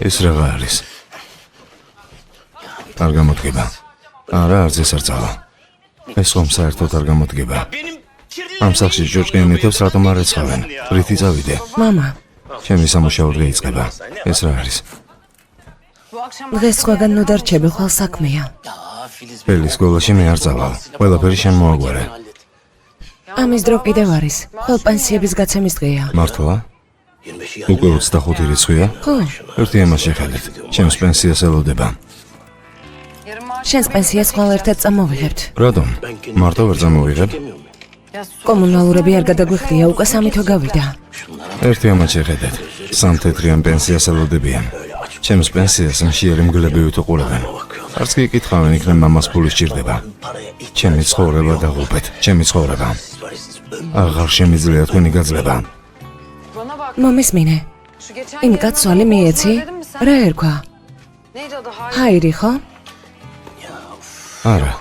ეს რაღა არის? არ გამოდგება. არა, არც ეს არ წავა. ეს ხომ საერთოდ არ გამოდგება. ამ სახლში ჯოჯყიანეთებს რატომ არ ეცხავენ? რითი წავიდე? მამა, ჩემი სამუშაო დღე იწყება. ეს რა არის? დღეს სხვაგან ნუ დარჩები, ხვალ საქმეა. ფელის სკოლაში მე არ წავალ. ყველაფერი შენ მოაგვარე. ამის დრო კიდევ არის. ხვალ პენსიების გაცემის დღეა. მართლა? უკვე 25 რიცხვია? ხო, ერთი ამას შეხედეთ. ჩემს პენსიას ელოდება. შენს პენსიას ხვალ ერთად წამოვიღებთ. რატომ? მარტო ვერ წამოვიღებ? კომუნალურები არ გადაგვიხდია, უკვე 3 თვე გავიდა. ერთი ამას შეხედეთ. 3 თეთრიან პენსიას ელოდებიან. ჩემს პენსიას მშიერი მგლებივით უყურებენ. არც კი იკითხავენ, იქნებ მამას ფული სჭირდება. ჩემი ცხოვრება დაღუპეთ, ჩემი ცხოვრება. აღარ შემიძლია თქვენი გაძლება. მომისმინე. იმ კაცვალი მიეცი? რა ერქვა? ჰაირი ხო? არა.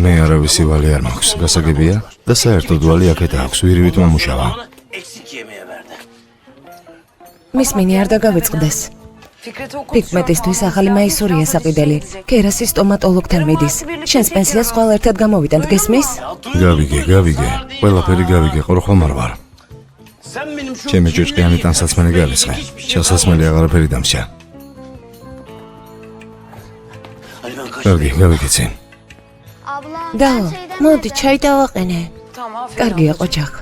მე არავისი ვალი არ მაქვს, გასაგებია? და საერთოდ ვალი აქეთ აქვს, ვირივით მომუშავა. მისმინე არ დაგავიწყდეს. ფიქმეტისთვის ახალი მაისურია საყიდელი. კერასი სტომატოლოგთან მიდის. შენს პენსიას ხვალ ერთად გამოვიტანთ, გესმის? გავიგე. ყველაფერი გავიგე, ყორხომ არ ვარ. ჩემი ჯოჯყიანი ტანსაცმელი გალისხე. ჩასასმელი აღარაფერი დამსჯა. კარგი, გავიგეცი. და, მოდი, ჩაი დავაყენე. კარგია, ყოჩახ.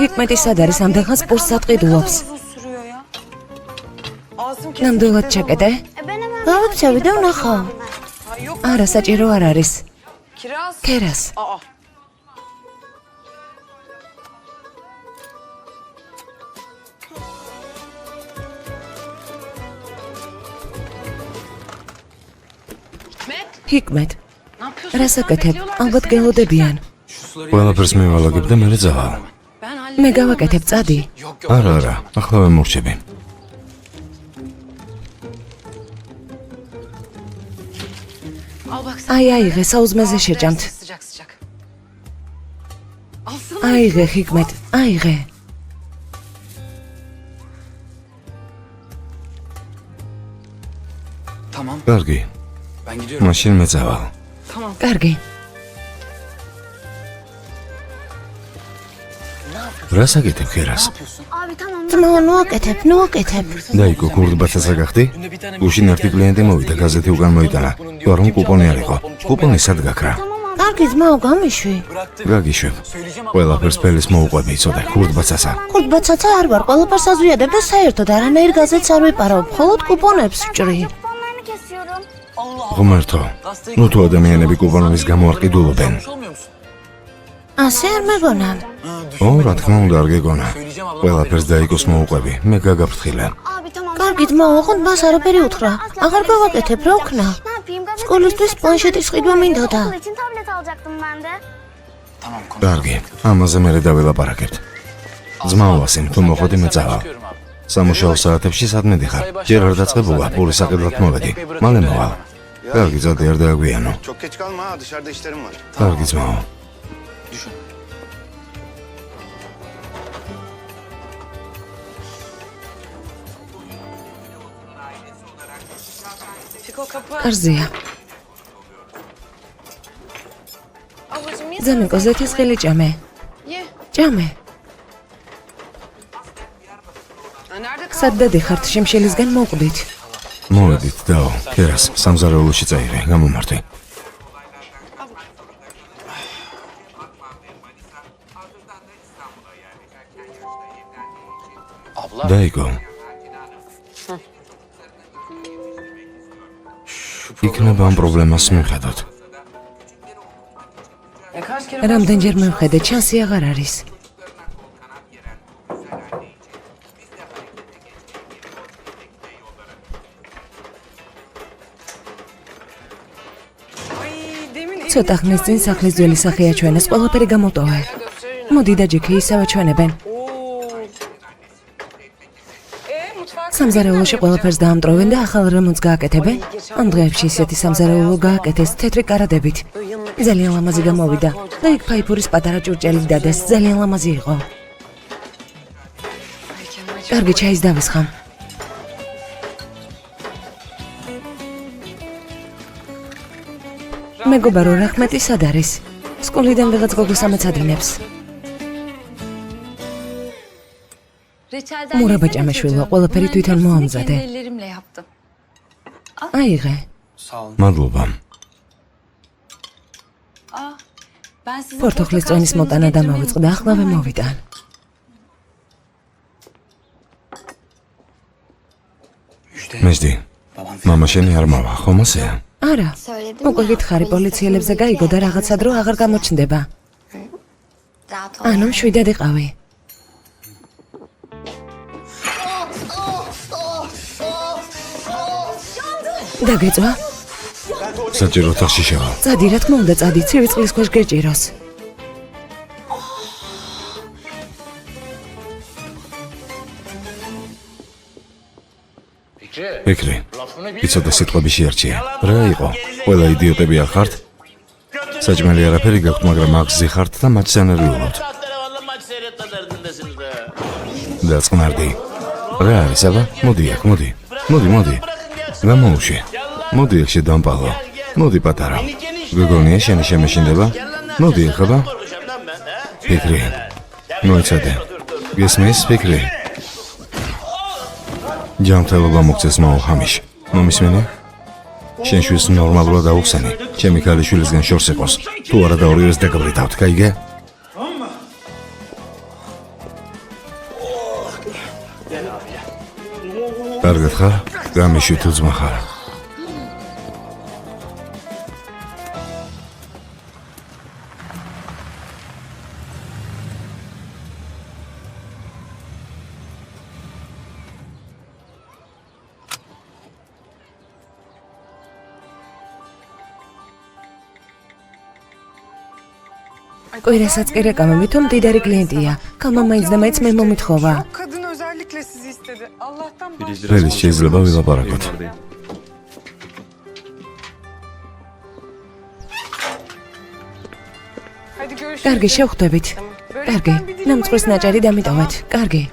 ჰიკმეტი სად არის, ამდენხანს პურს ატყიდულობს. ნამდვილად ჩაკეტე? გავიქცევი და ვნახავ. არა, საჭირო არ არის. კერას. ჰიკმეტ. რას აკეთებ? ალბათ გელოდებიან. ყველაფერს მევალაგებ და მერე წავალ. მე გავაკეთებ, წადი. არა, ახლა მორჩები. აიღე, საუზმეზე შეჭამთ. აიღე, ჰიკმეტ, აიღე. კარგი. მაშინ მე წავალ. კარგი. რას აკეთებ ქერას? ძმა, ნუ აკეთებ. დაიკო, ქურდბაცას აგახდი? გუშინ ერთი კლიენტი მოვიდა, გაზეთი უკან მოიტანა. თუ არ კუპონი არ იყო. კუპონი სად გაქრა? კარგი, ძმა, გამიშვი. გაგიშვებ. ყველაფერს ფელის მოუყვები, იცოდე, ქურდბაცასა. ქურდბაცაცა არ ვარ, ყველაფერს აზვიადებ და საერთოდ არანაირ გაზეთს არ ვიპარავ, მხოლოდ კუპონებს ვჭრი. ღმერთო, ნუ თუ ადამიანები კუპონების გამო არ ყიდულობენ. ასე არ მეგონა. ო, რა თქმა უნდა, არ გეგონა. ყველაფერს დაიკოს მოუყვები, მე გაგაფრთხილე. კარგი, ძმა, ოღონდ მას არაფერი უთხრა. აღარ გავაკეთებ, რა ვქნა? სკოლისთვის პლანშეტის ყიდვა მინდოდა. კარგი, ამაზე მერე დაველაპარაკებთ. ძმა ვასიმ, თუ მოხოდი მე წავალ. სამუშაო საათებში სადმე დიხარ? ჯერ არ დაწყებულა, პურის საყიდლად მოვედი. მალე მოვალ. კარგი, ზადი არ დააგვიანო. Çok geç kalma ha, dışarıda işlerim var. კარგი ძმაო. კარზეა. ზამიკო, ზეთის ხილი ჭამე. ჭამე. სად დადიხართ, შემშელისგან მოყვდით. მოვედით, დაო, ქერას, სამზარეულოში წაიღე, გამომართვი. დაიკო. იქნება ამ პრობლემას მიხედოთ. რამდენჯერ მივხედე, ჩანსი აღარ არის. ცოტა ხნის წინ სახლის ძველი სახე აჩვენეს, ყველაფერი გამოტოვე. მოდი და ჯექი ისევე ჩვენებენ. სამზარეულოში ყველაფერს დაამტოვენ და ახალ რემონტს გააკეთებენ. ამ დღეებში ისეთი სამზარეულო გააკეთეს თეთრი კარადებით. ძალიან ლამაზი გამოვიდა და იქ ფაიფურის პატარა ჭურჭელი დადეს, ძალიან ლამაზი იყო. კარგი, ჩაის დავისხამ. მეგობარო, რახმეტი სად არის? სკოლიდან ვიღაც გოგოს ამეცადინებს. მურაბაჭამაშვილო, ყველაფერი თვითონ მოამზადე. აიღე. მადლობა. ფორთოხლის წვენის მოტანა დამავიწყდა, ახლავე მოვიტან. მეზდი, მამა შენი არ მავა, ხომ ასეა? არა, უკვე გითხარი პოლიციელებზე გაიგო და რაღაცა დრო აღარ გამოჩნდება. ანუ მშვიდად იყავი. დაგეწვა? საჭირო ოთახში შევა. წადი, რა თქმა უნდა, წადი, ცივი წყლის ქვეშ გეჭიროს. ფიქრი, იცოდა სიტყვები შეარჩია. რა იყო? ყველა იდიოტები არ ხართ? საჭმელი არაფერი გაქვთ, მაგრამ მაგზი ხართ და მათ სცენარიულობთ. დაწყნარდი. რა არის, აბა? მოდი აქ, მოდი. მოდი. გამოუშვი. მოდი აქ შედამპალო. მოდი პატარა. გეგონია შენი შემეშინდება? მოდი აქ, აბა. ფიქრი. მოიცადე. გესმის, ფიქრი. ჯანმრთელობა მოგწეს მაო ხამიშ. მომისმენი? შენ შვილს ნორმალურად აუხსენი. ჩემი ქალიშვილისგან შორს იყოს. თუ არა და ორივეს დაგაბრიტავთ, გაიგე? კარგად ხარ? გამიშვი თუ ძმა ხარ? კვირასაც კი რეკამები, თუ მდიდარი klientია. კალმა მაინც და მაინც მე მომითხოვა. Kadın özellikle sizi istedi. Allah'tan რელის შეიძლება ვილაპარაკოთ. Hadi görüşürüz. კარგი, შევხვდებით. კარგი, ნამწყვის ნაჭერი დამიტოვეთ. კარგი.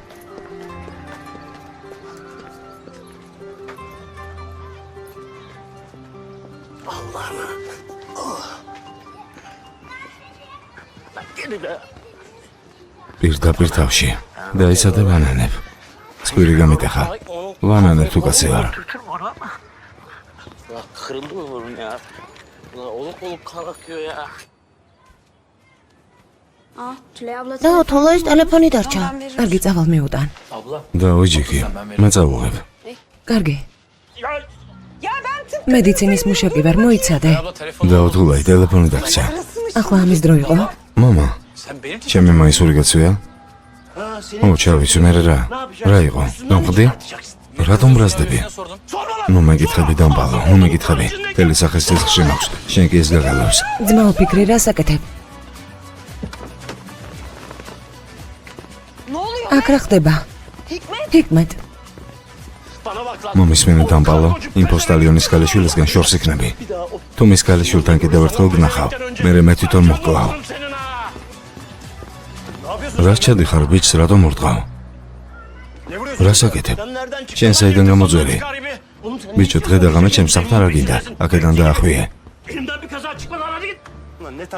პირდაპირ თავში. დაიცადე ვანანებ. სკვირი გამიტეხა. ვანანებ თუ კაცი ვარ. Kırıldı mı bunun ya? Oluk oluk kalkıyor ya. და თოლოის ტელეფონი დარჩა. კარგი, წავალ მიუტან. Abla. და ოჯიკი. მე წავუღებ. კარგი. მედიცინის მუშაკი ვარ, მოიცადე. და უთულაი ტელეფონი დაგჭა. ახლა ამის დრო იყო? მამა, Sen benim için ჩემი მაისური კაცია? ჩავიცი მე რა იყო? დამხდი? რატომ ბრაზდები? sordum. ნუ მეკითხები დამბალო, ნუ მეკითხები. თელი სახეს ცეცხლში მაქვს. შენ კი ეს გაგალავს. ძმაო, ფიქრი რა საკეთებ? Ne oluyor? აქ რა ხდება? ჰიკმეთ. მომისმენი დამბალო, იმ პოსტალიონის ქალიშვილისგან შორს იქნები. თუ მის ქალიშვილთან კიდევ ერთხელ გნახავ, მე თვითონ მოჰკლავ. რა ჩადიხარ ბიჭს, რატომ მორტყავ? რა საკეთებ? შენ საიდან გამოძველი? ბიჭო, დღე და ღამე ჩემს საფთან რა გინდა? აქედან დაახვიე. Elimden bir kaza çıkmadan hadi git.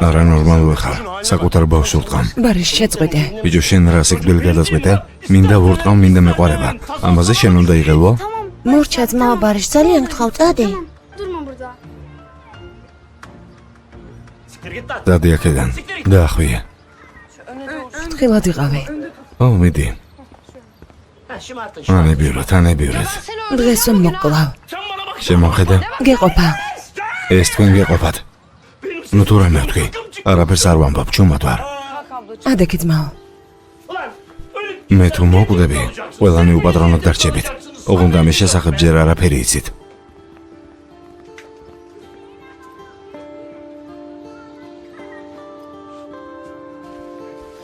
არა ნორმალური ხარ. საკუთარ ბავშვს ურტყავ. ბარიშ შეწყვეტე. ბიჭო, შენ რა სიკვდილი გადაწყვეტე? მინდა ვურტყავ, მინდა მეყარება. ამაზე შენ უნდა იღელო? მორჩა ძმაო ბარიშ, ძალიან გთხოვ, წადი. Durma burada. Siktir git lan. დადი აქედან. დაახვიე. თხილად იყავი. ო, მიდი. Ha, şımartın. ანებიურად. დღეს მოკლავ. Sen bana bak. შემოხედა? გეყოფა. ეს თქვენ გეყოფათ. ნუ თუ რამე ვთქვი. არაფერს არ ვამბობ, ჩუმად ვარ. ადექი ძმაო. Ulan öyle მე თუ მოკვდები, ყველანი უპატრონოდ დარჩებით. ოღონდ ამის შესახებ ჯერ არაფერი იცით.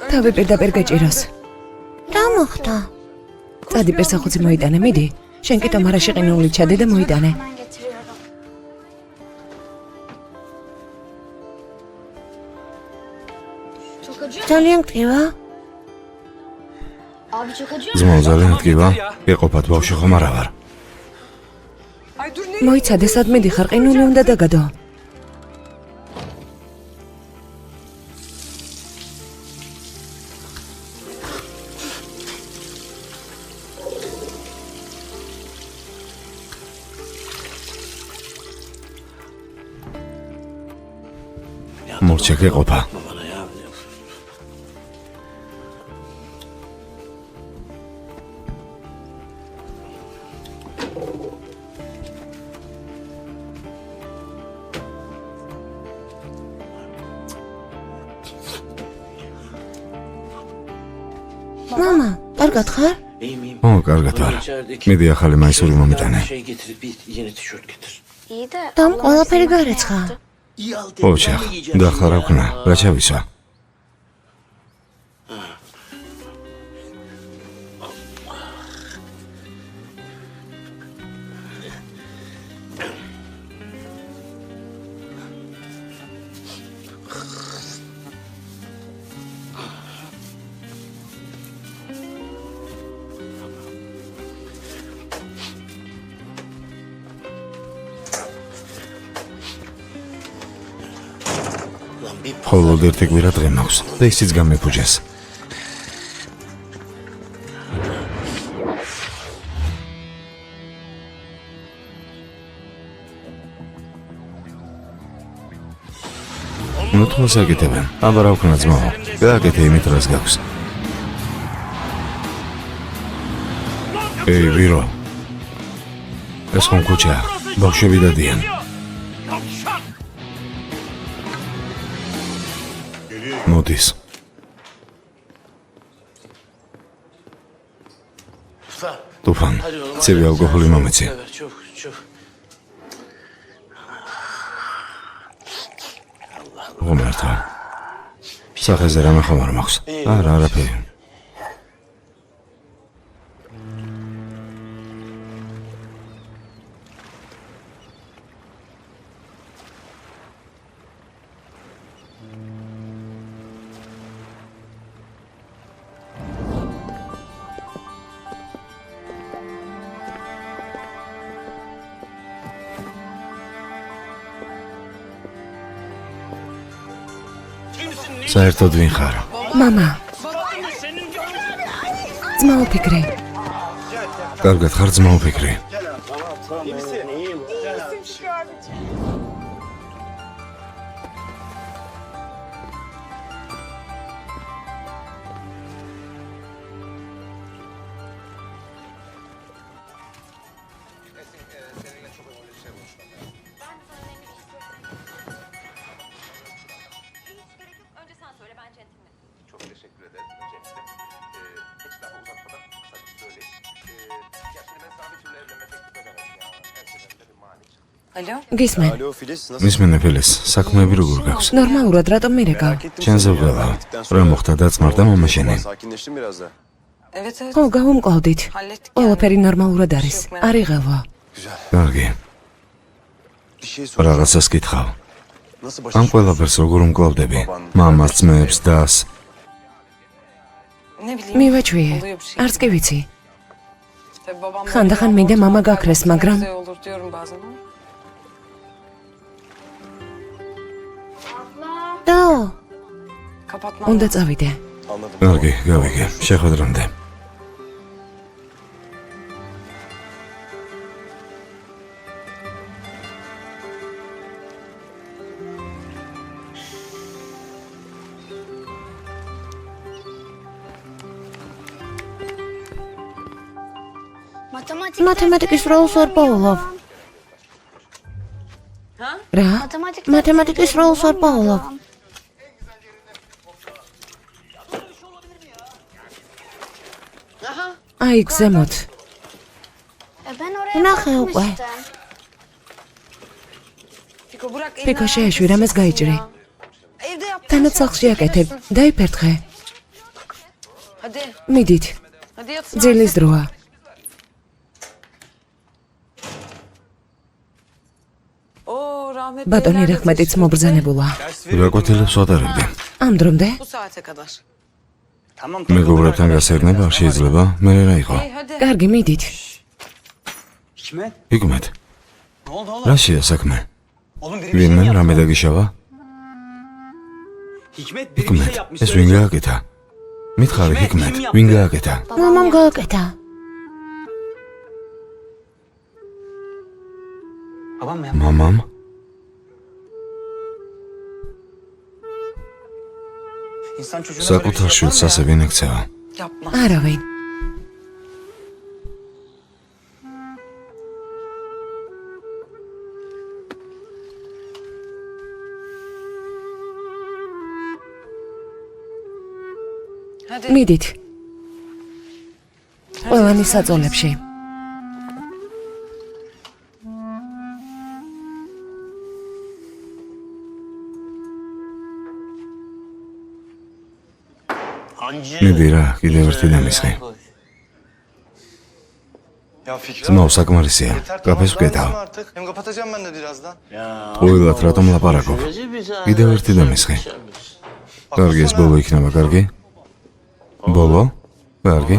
თავი პირდაპირ გეჭიროს. რა მოხდა? წადი პერსახოცი მოიტანე, მიდი. შენ კი თომარაში ყინული ჩადე და მოიტანე. Ben getiriyorum. Çok acıyor. ძალიან მტკივა? Abi çok acıyor. ძმაო ძალიან დგება? ეყოფათ ბავშვი ხომ არა ვარ. Ay dur ne? მოიცადე სადმე დიხარ, ყინული უნდა დაგადო. მორჩა გეყოფა. bana ya. Mama, კარგად ხარ? İyiyim iyiyim. ო, კარგად ვარ. İçerideki მიდი ახალი მაისური მომიტანე. şey getirip bir yeni tişört getir. İyi de. Tam ყველაფერი გარეცხა. İyi al dedi. ოჩახ, დახლა რა ვქნა? რა ჩავისა? Lan bir მხოლოდ ერთი კვირა დღე მაქვს და ისიც გამეფუძეს. ნუ თქოს აკეთებენ. აბა რა ვქნა ძმაო? გააკეთე იმით რას გაქვს. ეი ვირო. ეს ხომ ქუჩა? ბავშვები დადიან. მოდის. Usta. ტუფან, Hadi oğlum. ცივი ალკოჰოლი მომეცი. Evet çok çok. ღომერთა. სახეზე რამე ხომ არ მაქვს? არა, არაფერი. საერთოდ ვინ ხარ? მამა. ძმაო ფიქრი. კარგად ხარ ძმაო ფიქრი. Önce sen söyle, ben centilmenim. Çok teşekkür ederim öncelikle. Hiç daha uzatmadan kısaca söyleyeyim. Ya şimdi ben sana bir türlü evlenme teklif edemedim ya. Her seferinde bir mani çıktı. Alo. გისმენ. Alo Filiz nasıl? მისმენე ფილის, საქმეები როგორ გაქვს? ნორმალურად რატომ მირეკავ? Merak ettim Çenze seni ya. valla. Gittikten sonra- Ra moxta datsmarda mamaşeni. Sakinleştim biraz da. Evet evet. ხო, გავუმკლავდით. Hallettik ყველაფერი ნორმალურად არის. არ იღელვა. Güzel. კარგი. Bir şey soracağım. რაღაცას გითხავ. Nasıl ამ başa ყველაფერს როგორ უმკლავდები? მამას, ძმებს, დას. Ne bileyim. მივაჩვიე. Oluyor bir şey. არც კი ვიცი. Tabii babam ხანდახან böyle მინდა yapmaz, მამა çok გაქრეს, güzel მაგრამ olur diyorum bazen ama. და Kapatmam უნდა lazım. წავიდე. anladım. კარგი, გავიგე. შეხვედრამდე. მათემატიკის როლს არ პაოლობ. რა? მათემატიკის როლს არ პაოლობ. აი, გზემოთ. ნახე უკვე. Fiko bırak elini ფიქო ayağını შეეშვი, რამეს გაიჭრი. Evde yap. თანაც სახლში აკეთებ. დაიფერთხე. Hadi. მიდით. Hadi yatsın. ძილის დროა. Oo rahmetli. ბატონი evlerde რახმეტიც teşvik მობრძანებულა. რა კვეთილებს ვატარებდი? ამ დრომდე Bu saate kadar. მეგობრებთან გასერნება არ შეიძლება, მე რა იყო? Hadi. კარგი, მიდით. Hikmet? Hikmet, Ne oldu oğlum? რა შეა საქმე? Oğlum biri bir şey ვინმე yaptı. რამე დაგიშავა? Hikmet biri bir şey Hikmet, yapmış. ეს ვინ გააკეთა? მითხარი, Hikmet, ვინ გააკეთა? მამამ გააკეთა. Babam mı? მამამ? İnsan çocuğuna საკუთარ შვილს ასე ვინ ექცევა? Yapma. არავინ. Hadi. მიდით. ყველანი საწოლებში. მიდი რა, კიდევ ერთი დამისხი. Ya Fikri ძმაო, საკმარისია. კაფეს ვკეტავ. artık. Hem kapatacağım ben de birazdan. ყოველად რატომ ლაპარაკობ? კიდევ ერთი დამისხი. კარგი, ეს ბოლო იქნება, კარგი? ბოლო? კარგი.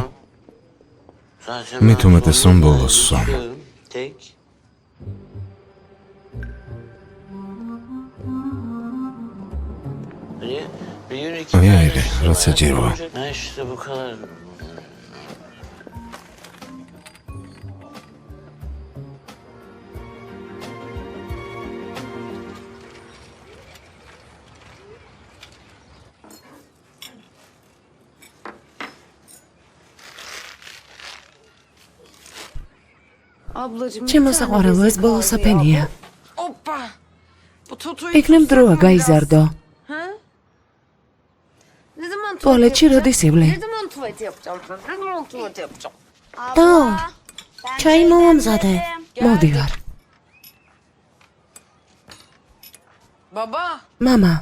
მით უმეტეს რომ ბოლოს ვსვამ. Tek. Bir gün iki აი აიღე, რაც საჭიროა. Ha işte bu kadar. Ablacığım. ჩემო საყვარელო, ეს ბოლო საფენია. Hoppa. Bu tutuyu იქნებ დროა გაიზარდო. Ne zaman ტუალეტში როდის ივლე? Ne zaman tuvalet yapacağım ben? Ne zaman tuvalet yapacağım? და ჩაი მომამზადე. მოდივარ. Baba. მამა,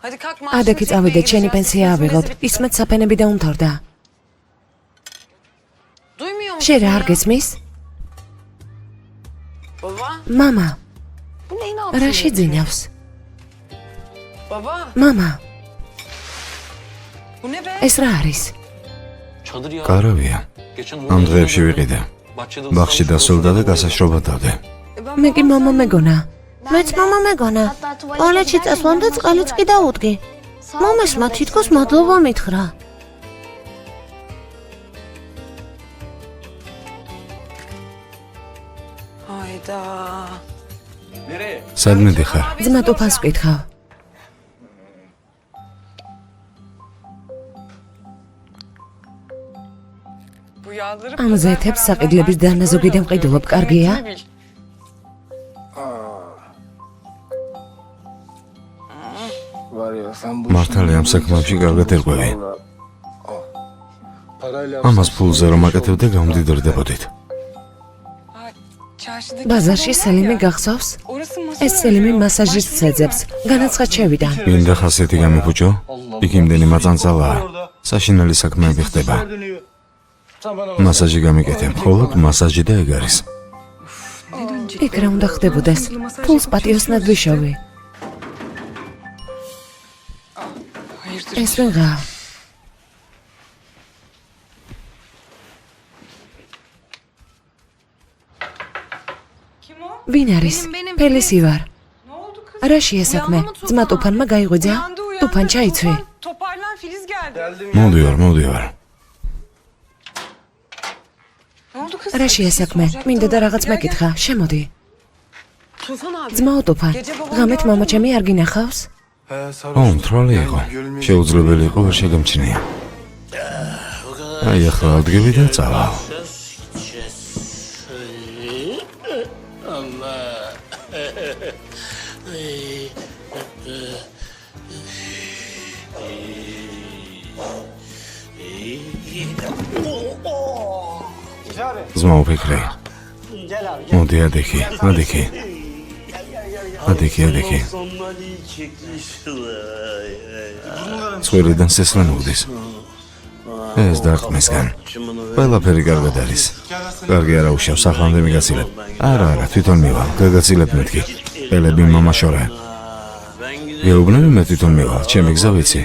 Hadi kalk ადაკი წავიდეთ, შენი პენსია ავიღოთ. ისმეთ საფენები და უმთავრდა. Duymuyor musun? შენ რა არ გესმის? Baba. მამა, Bu neyin რა altında? შეძინავს? Baba. მამა, Bu ne be? ეს რა არის? Çadır ya. გარავია. Geçen ამ დღეებში ვიყიდე. bahçede ბაღში დასრულდა და გასაშრობა დავდე. მე კი მამა მეგონა. მეც მამა მეგონა. ტუალეტში წასვლამ და წყალიც კი დაუდგე. მამასმა თითქოს მადლობა მითხრა. Hayda. Nereye? სადმე დიხარ? ძმა ტუფანს ვკითხავ. Bu yağları ამ ზეთებს საყიდლების დანაზოგიდან მყიდულობ, კარგია? Var ya sen bu მართალი ამ საქმეებში კარგად ერკვევი. parayla ამას ფულზე რომ აკეთებდე, გამდიდრდებოდით. çarşıdaki ბაზარში სელიმი გახსოვს? Orası masa. ეს სელიმი მასაჟისტს ეძებს, განაცხაჩევიდან. მინდა ხასიათი გამიფუჭო? იქ იმდენი მაწანწალაა. საშინელი საქმეები ხდება. dönüyor. Sen bana მასაჟი გამიკეთებ, მხოლოდ მასაჟი და ეგ არის. იქ რა უნდა ხდებოდეს? ფულს პატიოსნად ვიშოვი. Hayırdır? ეს ვიღა? Kim o? ვინ არის? benim, ფელისი ვარ. Ne oldu kız? რა შეა საქმე? ძმა ტუფანმა გაიღვიძა? Uyandı, uyandı. ტუფან ჩაიცვი. Toparlan Filiz geldi. მოდივარ, მოდივარ. Ne oldu kız? რა შეა საქმე? მინდა და რაღაც მეკითხა. შემოდი. Tufan abi. ძმაო ტუფან. ღამეთ მამა ჩემი არ გინახავს? ო, მთრალი იყო. შეუძლებელი იყო ვერ შეგამჩნია. აი ახლა ავდგები და წავალ. ძმაო ფიქრე. მოდი ადექი, ადექი. ადექი. ცვერიდან სესრან უდის. ეს დარტყმისგან. ყველაფერი კარგად არის. კარგი არა უშავს, ახლამდე მიგაცილებ. არა, თვითონ მივალ, გაგაცილებ მეთქი. ყელები მამაშორე. გეუბნები მე თვითონ მივალ, ჩემი გზა ვიცი.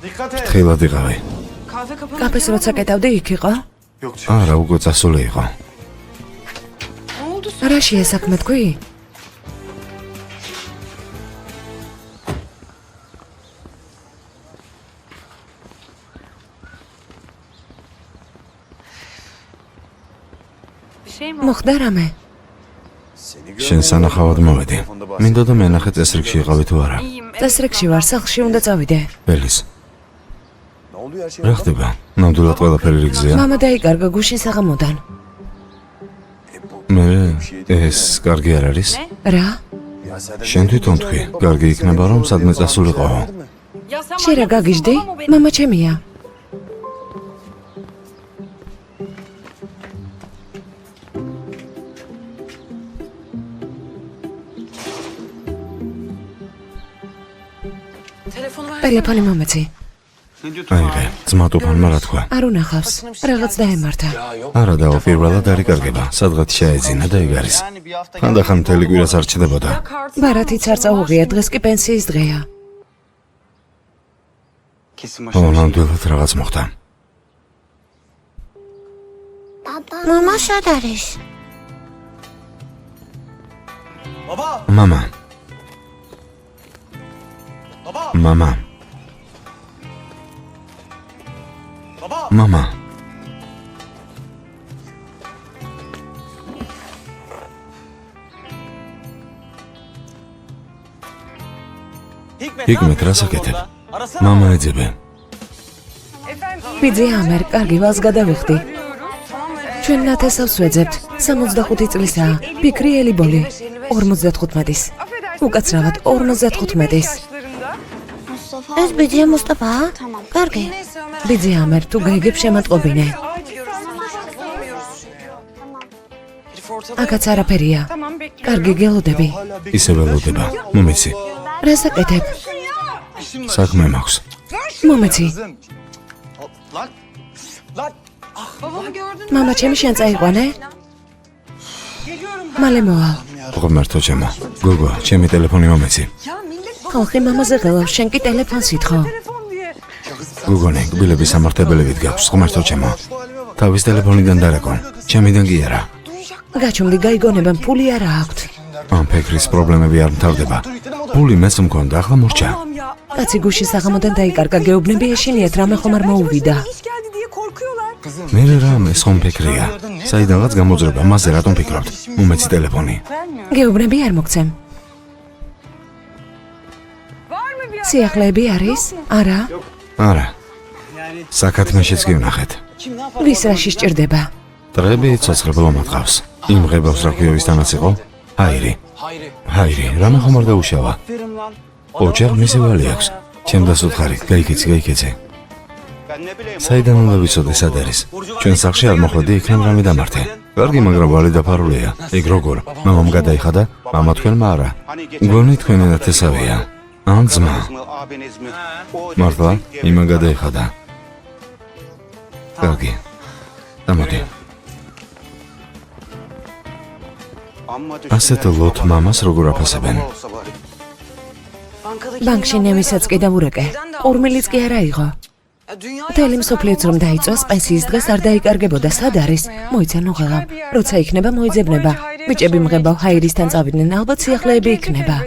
Dikkat et. ფრთხილად იყავი. Kahve kapanınca კაფეს როცა კეტავდი იქ იყო? Yok არა, უკვე წასული იყო. ne oldu? რაშია საქმე თქვი? Bir şey mi? მოხდა რამე? შენ სანახავად მოვედი. მინდოდა მენახე წესრიგში იყავი თუ არა. წესრიგში ვარ, სახლში უნდა წავიდე. ბელის. რა ხდება? ნამდვილად ყველაფერი რიგზეა? მამა დაიკარგა გუშინ საღამოდან. მე ეს კარგი არ არის? რა? შენ თვითონ თქვი, კარგი იქნება რომ სადმე წასულიყო. Ya sen შენ რა გაგიჟდი? მამა ჩემია. telefonu ver. ტელეფონი მომეცი. აიღე, ძმა ტუფანმა რა თქვა? არ უნახავს. რაღაც დაემართა. არა დაო, პირველად არ იკარგება. სადღაც შეეძინა და იქ არის. Yani bir hafta ხანდახან მთელი კვირას არ ჩნდებოდა. ბარათიც არ წაუღია, დღეს კი პენსიის დღეა. kesin ო, başına bir şey. ნამდვილად რაღაც მოხდა. მამა სად არის? Baba! მამა, Baba! მამა, Baba! მამა. Hikmet, რა საკეთებ? მამა ეძებე. ბიძი ამერ, კარგი ვალს გადავიხდი. ჩვენ ნათესავს ვეძებთ. 65 წლისაა. ფიქრი ელიბოლი. 55-ის. უკაცრავად 55-ის. Yaşlarında. ეს ბიძია მუსტაფა? კარგი. Neyse Ömer. ბიძი ამერ, თუ გაიგებ შემატყობინე. Acil görüşürüz. Bulamıyoruz çünkü. Herif ortada. აქაც არაფერია. Tamam bekliyorum. კარგი გელოდები. ისე ველოდება. მომეცი. რა საკეთებ? საქმე მაქვს. მომეცი. Kızım. Lan! Lan! Babamı gördün mü? მამა ჩემი შენ წაიყვანე? Geliyorum. მალე მოვალ. ღმერთო ჩემო. გოგო, ჩემი ტელეფონი მომეცი. Ya millet ხალხი მამაზე ღელავს, შენ კი ტელეფონს ითხოვ. telefon diye. გოგონი, გბილების სამართლებელივით გაქვს, ღმერთო ჩემო. თავის ტელეფონიდან დარეკონ. ჩემიდან კი არა. გაჩუმდი გაიგონებამ ფული არა აქვთ. ამ ფიქრის პრობლემები არ მთავრდება. ფული მეც მქონდა, ახლა მორჩა. Tamam ya. კაცი გუშინ საღამოდან დაიკარგა, გეუბნები ეშინიათ, რამე ხომ არ მოუვიდა. İş geldi diye korkuyorlar. მე რა ეს ხომ ფიქრია. საიდანაც გამოძრება, მასზე რატომ ფიქრობთ? მომეცი ტელეფონი. გეუბნები არ მოგცემ. Var mı bir სიახლეები არის? არა. არა. საკათმეშიც კი ვნახეთ. ვის რაში სჭირდება? ტრები ცოცხლებო მათყავს. იმ ღებავს რა ქვია ვისთანაც იყო? ჰაირი. ჰაირი, რამე ხომ არ დაუშავა? ოჯახ მისი ვალი აქვს. ჩემ დასუთხარი, გაიქეცი, გაიქეცი. საიდან უნდა ვიცოდე სად არის? ჩვენ სახლში არ მოხვედი, იქნებ რამე დამართე. კარგი, მაგრამ ვალი დაფარულია. ეგ როგორ? მამამ გადაიხადა, მამა თქვენმა არა. გონი თქვენ ენათესავია. ან ძმა. მართლა, იმა გადაიხადა. კარგი. დამოდი. ასეთ ლოთ მამას როგორ აფასებენ? ბანკში ნემისაც კი დაურეკე. ყურმილიც კი არა იყო. მთელი მსოფლიოც რომ დაიწვას, პენსიის დღეს არ დაიკარგებოდა, სად არის? მოიცა ნუღელა. როცა იქნება, მოიძებნება. ბიჭები მღებავ ჰაირისთან წავიდნენ, ალბათ სიახლეები იქნება.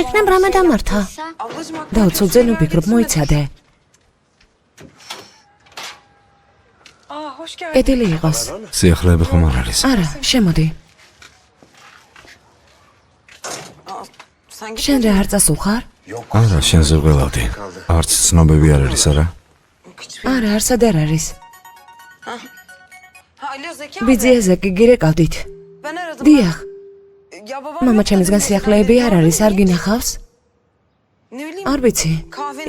იქნებ რამე დამართა. Ablacığım haklı. დაუცოდზე ნუ ფიქრობ, მოიცადე. Aa hoş geldin. კეთილი იყოს. სიახლეები ხომ არ არის? არა, შემოდი. Sen git. შენ რა არ წასულხარ? არა, შენზე ვღელავდი. არც ცნობები არ არის, არა? არა, არსად არ არის. Ha alo Zeki abi. ბიძია ზეკი გირეკავდით. Ben aradım. დიახ, Ya babam მამა yok ჩემისგან dedi. სიახლეები არ არის, არ გინახავს? Ne bileyim. არ ვიცი.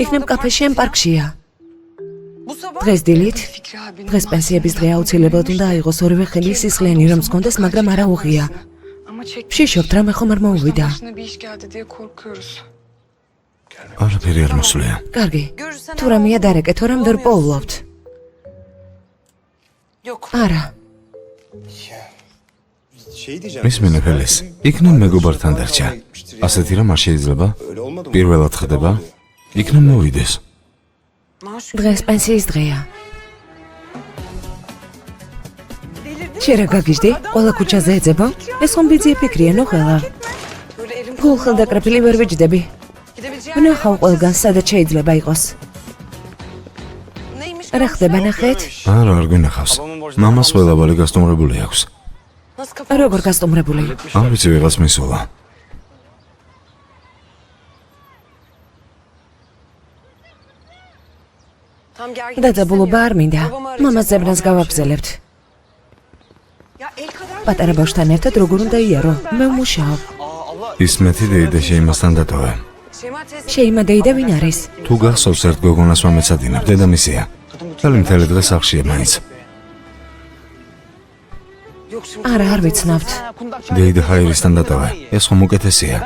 იქნებ კაფეში ან პარკშია. Bu sabah. დღეს დილით. Fikri abinin დღეს პენსიების დღე აუცილებლად უნდა აიღოს ორივე ხელი სისხლიანი რომ მგონდეს, მაგრამ არა უღია. Ama çek. ვშიშობთ, რამე ხომ არ მოუვიდა. Başına bir iş geldi diye korkuyoruz. არაფერი არ მოსვლია. კარგი. Görürsen თუ რამეა დარეკე, თორემ ვერ პოულობთ. Yok. არა. მის მინეფელის. იქნებ მეგობართან დარჩა. ასეთი რამ არ შეიძლება? პირველად ხდება? იქნებ მოვიდეს. დღეს პენსიის დღეა. შენ რა გაგიჟდი? ყველა ქუჩაზე ეძებო? ეს ხომ ბიძია ფიქრია, ნუ ხელა. გულხილდაკრეფილი ვერ ვიჯდები. ვნახავ ყველგან, სადაც შეიძლება იყოს. რა ხდება ნახეთ? არა, არ გვინახავს. მამას ყველავალი გასტუმრებული აქვს. როგორ გასტუმრებული? არ ვიცი ვიღაც მისულა. დაძაბულობა არ მინდა. მამას ზებრანს გავაგზავნებთ. პატარა ბავშვთან ერთად როგორ უნდა იარო? მე ვმუშაობ. ის მეტი დეიდა შეიმასთან დატოვე. შეიმა დეიდა ვინ არის? თუ გახსოვს ერთ გოგონას მომეცადინებ, დედამისია. მთელი დღე სახლშია მაინც. არა, არ ვიცნობთ. დეიდა ჰაირისთან დატოვე. ეს ხომ უკეთესია.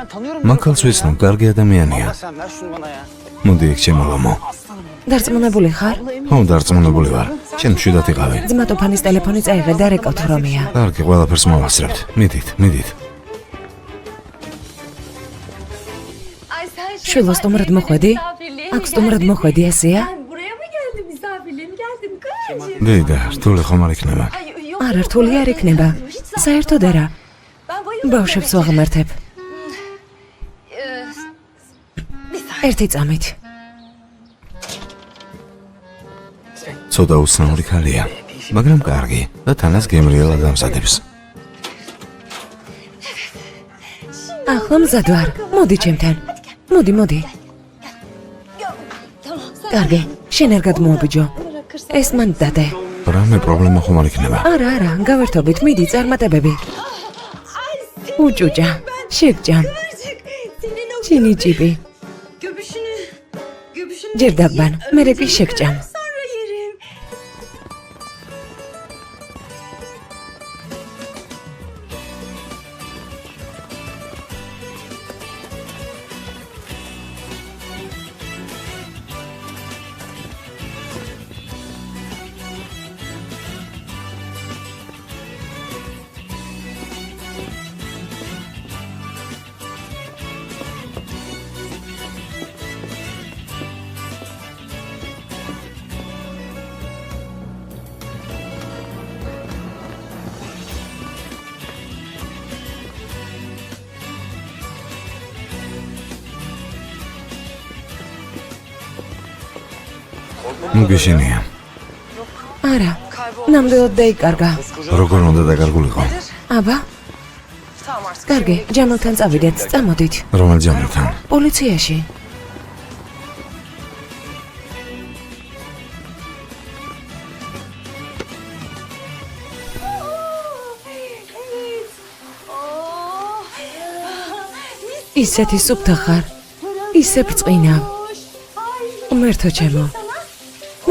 მანქანს ვიცნობ, კარგი ადამიანია. მოდი იქ შემოვამო. დარწმუნებული ხარ? ხო, დარწმუნებული ვარ. შენ მშვიდად იყავი. ძმა თოფანის ტელეფონი წაიღე და რეკავთ რომია. კარგი, ყველაფერს მოვასწრებთ. მიდით. შვილო სტუმრად მოხვედი? აქ სტუმრად მოხვედი, ესეა? Buraya mı geldim misafirim? Geldim kız. დეიდა, რთული ხომ არ იქნება. არა, რთული არ იქნება. საერთოდ არა. ბავშვებს ვაღმერთებ. ერთი წამით. ცოტა უცნაური ქალია, მაგრამ კარგი და თანას გემრიელად ამზადებს. ახლა მზად ვარ. მოდი ჩემთან. მოდი. კარგი, შენ არ გადმოაბიჯო. ეს მან დადე. რამე პრობლემა ხომ არ იქნება. არა, გავერთობით, მიდი წარმატებები. უჭუჭა, შეგჭამ. ჩინი ჭიპი. ჯერ დაგბან, მერე კი შეგჭამ. მუგეშენია. არა, ნამდვილად დაიკარგა. როგორ უნდა დაკარგულიყო? აბა. კარგი, ჯამალთან წავიდეთ, წამოდით. რომელ ჯამალთან? პოლიციაში. ისეთი სუფთა ხარ. ისე ბრწყინავ. უმერთო ჩემო.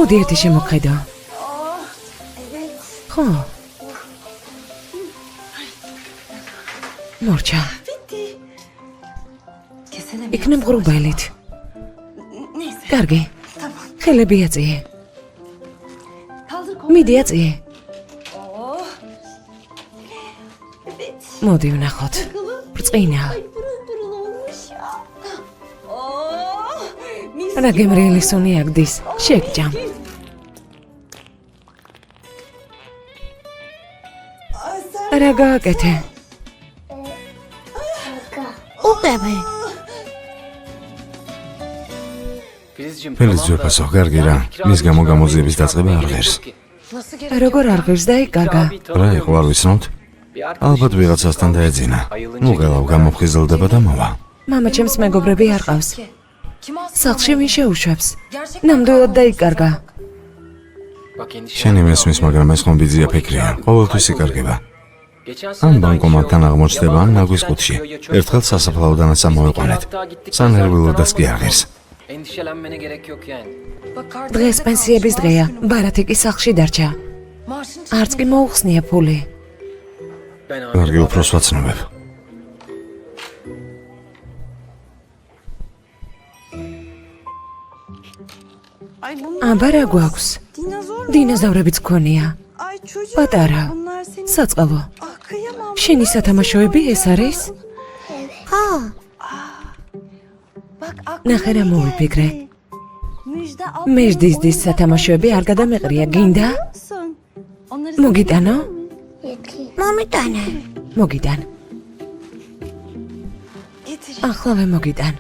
მოდი ერთი შემოხედო. ხო. მორჩა. იქნებ ღრუბელით. კარგი. ხელები აწიე. მიდი აწიე. მოდი ვნახოთ. ბრწყინა. რა გემრიელი სუნი აგდის. შეგჭამ. რა გააკეთე? უკები. ფელის ჯერფასო, კარგი რა. მის გამო გამოძიების დაწყება არ ღირს. როგორ არ ღირს დაიკარგა? რა იყო არ ვიცნობთ? ალბათ ვიღაცასთან დაეძინა. ნუ ღელავ გამოფხიზლდება და მოვა. მამა ჩემს მეგობრები არ ყავს. სახლში ვინ შეუშვებს? ნამდვილად დაიკარგა. შენი მესმის, მაგრამ ეს ხომ ბიძია ფიქრია. ყოველთვის იკარგება. ამ ბანკომატთან აღმოჩნდება ან ნაგვის კუთხეში. ერთხელ სასაფლაოდანაც ამოვიყვანეთ. სანერვიულადაც კი არ ღირს. Endişelenmene gerek yok yani. დღეს პენსიების დღეა. ბარათი კი სახლში დარჩა. არც კი მოუხსნია ფული. Ben კარგი, უფროს ვაცნობებ. აბა რა გვაქვს? დინოზავრებიც გქონია. პატარა. საწყალო. შენი სათამაშოები ეს არის? ხო. ნახე რა მოვიფიქრე. მერდიზდის სათამაშოები არ გადამეყრია, გინდა? მოგიტანო? მომიტანე. მოგიტან. ახლავე მოგიტან.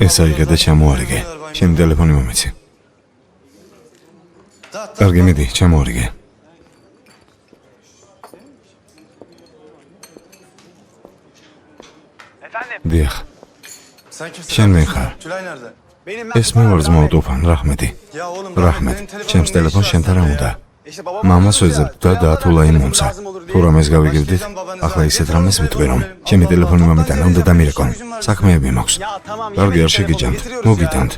ეს აიღე და ჩამოარიგე. ჩემი ტელეფონი მომეცი. კარგი, მიდი, ჩამოარიგე. დიახ. Sen kimsin? შენ მე ხარ? Tülay nerede? Benim ეს მე ვარ ძმაო ტუფან, რაჰმედი. Ya oğlum რაჰმედ, ჩემს ტელეფონს შენთან რა უნდა? მამას ვეძებთ და დაათულა იმ მომცა. თუ რამეს გავიგებდით, ახლა ისეთ რამეს ვიტყვი რომ ჩემი ტელეფონი მომიტანა, უნდა დამირეკონ. საქმეები მაქვს. კარგი, არ შეგიჯამთ. მოგიტანთ.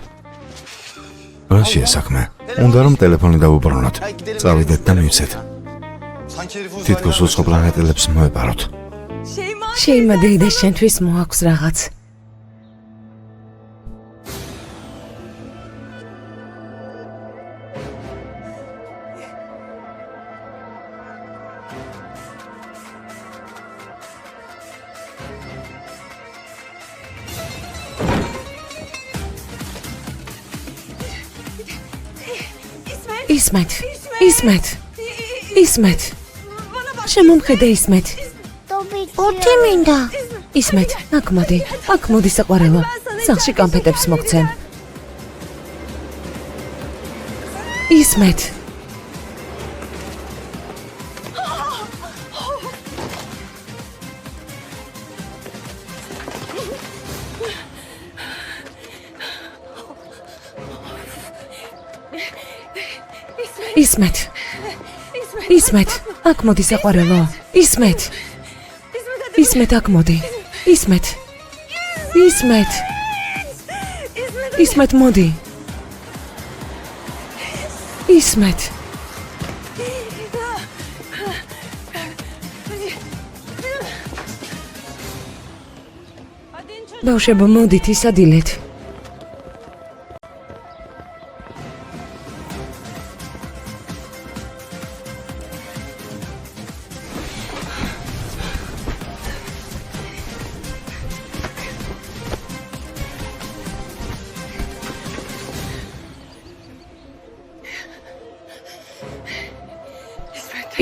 რა შეა საქმე? უნდა რომ ტელეფონი დავუბრუნოთ. წავიდეთ და მივცეთ. Sanki herif uzaylı. თითქოს უცხო პლანეტელებს მოეპაროთ. შეიმა დეიდა შენთვის მოაქვს რაღაც. ისმეთ. შემომხედე ისმეთ. ორთი მინდა. ისმეთ, აქ მოდი საყვარელო. სახლში კამფეტებს მოგცემ. ისმეთ. ისმეთ, აქ მოდი საყვარელო. ისმეთ, აქ მოდი. ისმეთ, მოდი. ისმეთ. ბავშვებო, მოდით ისადილეთ.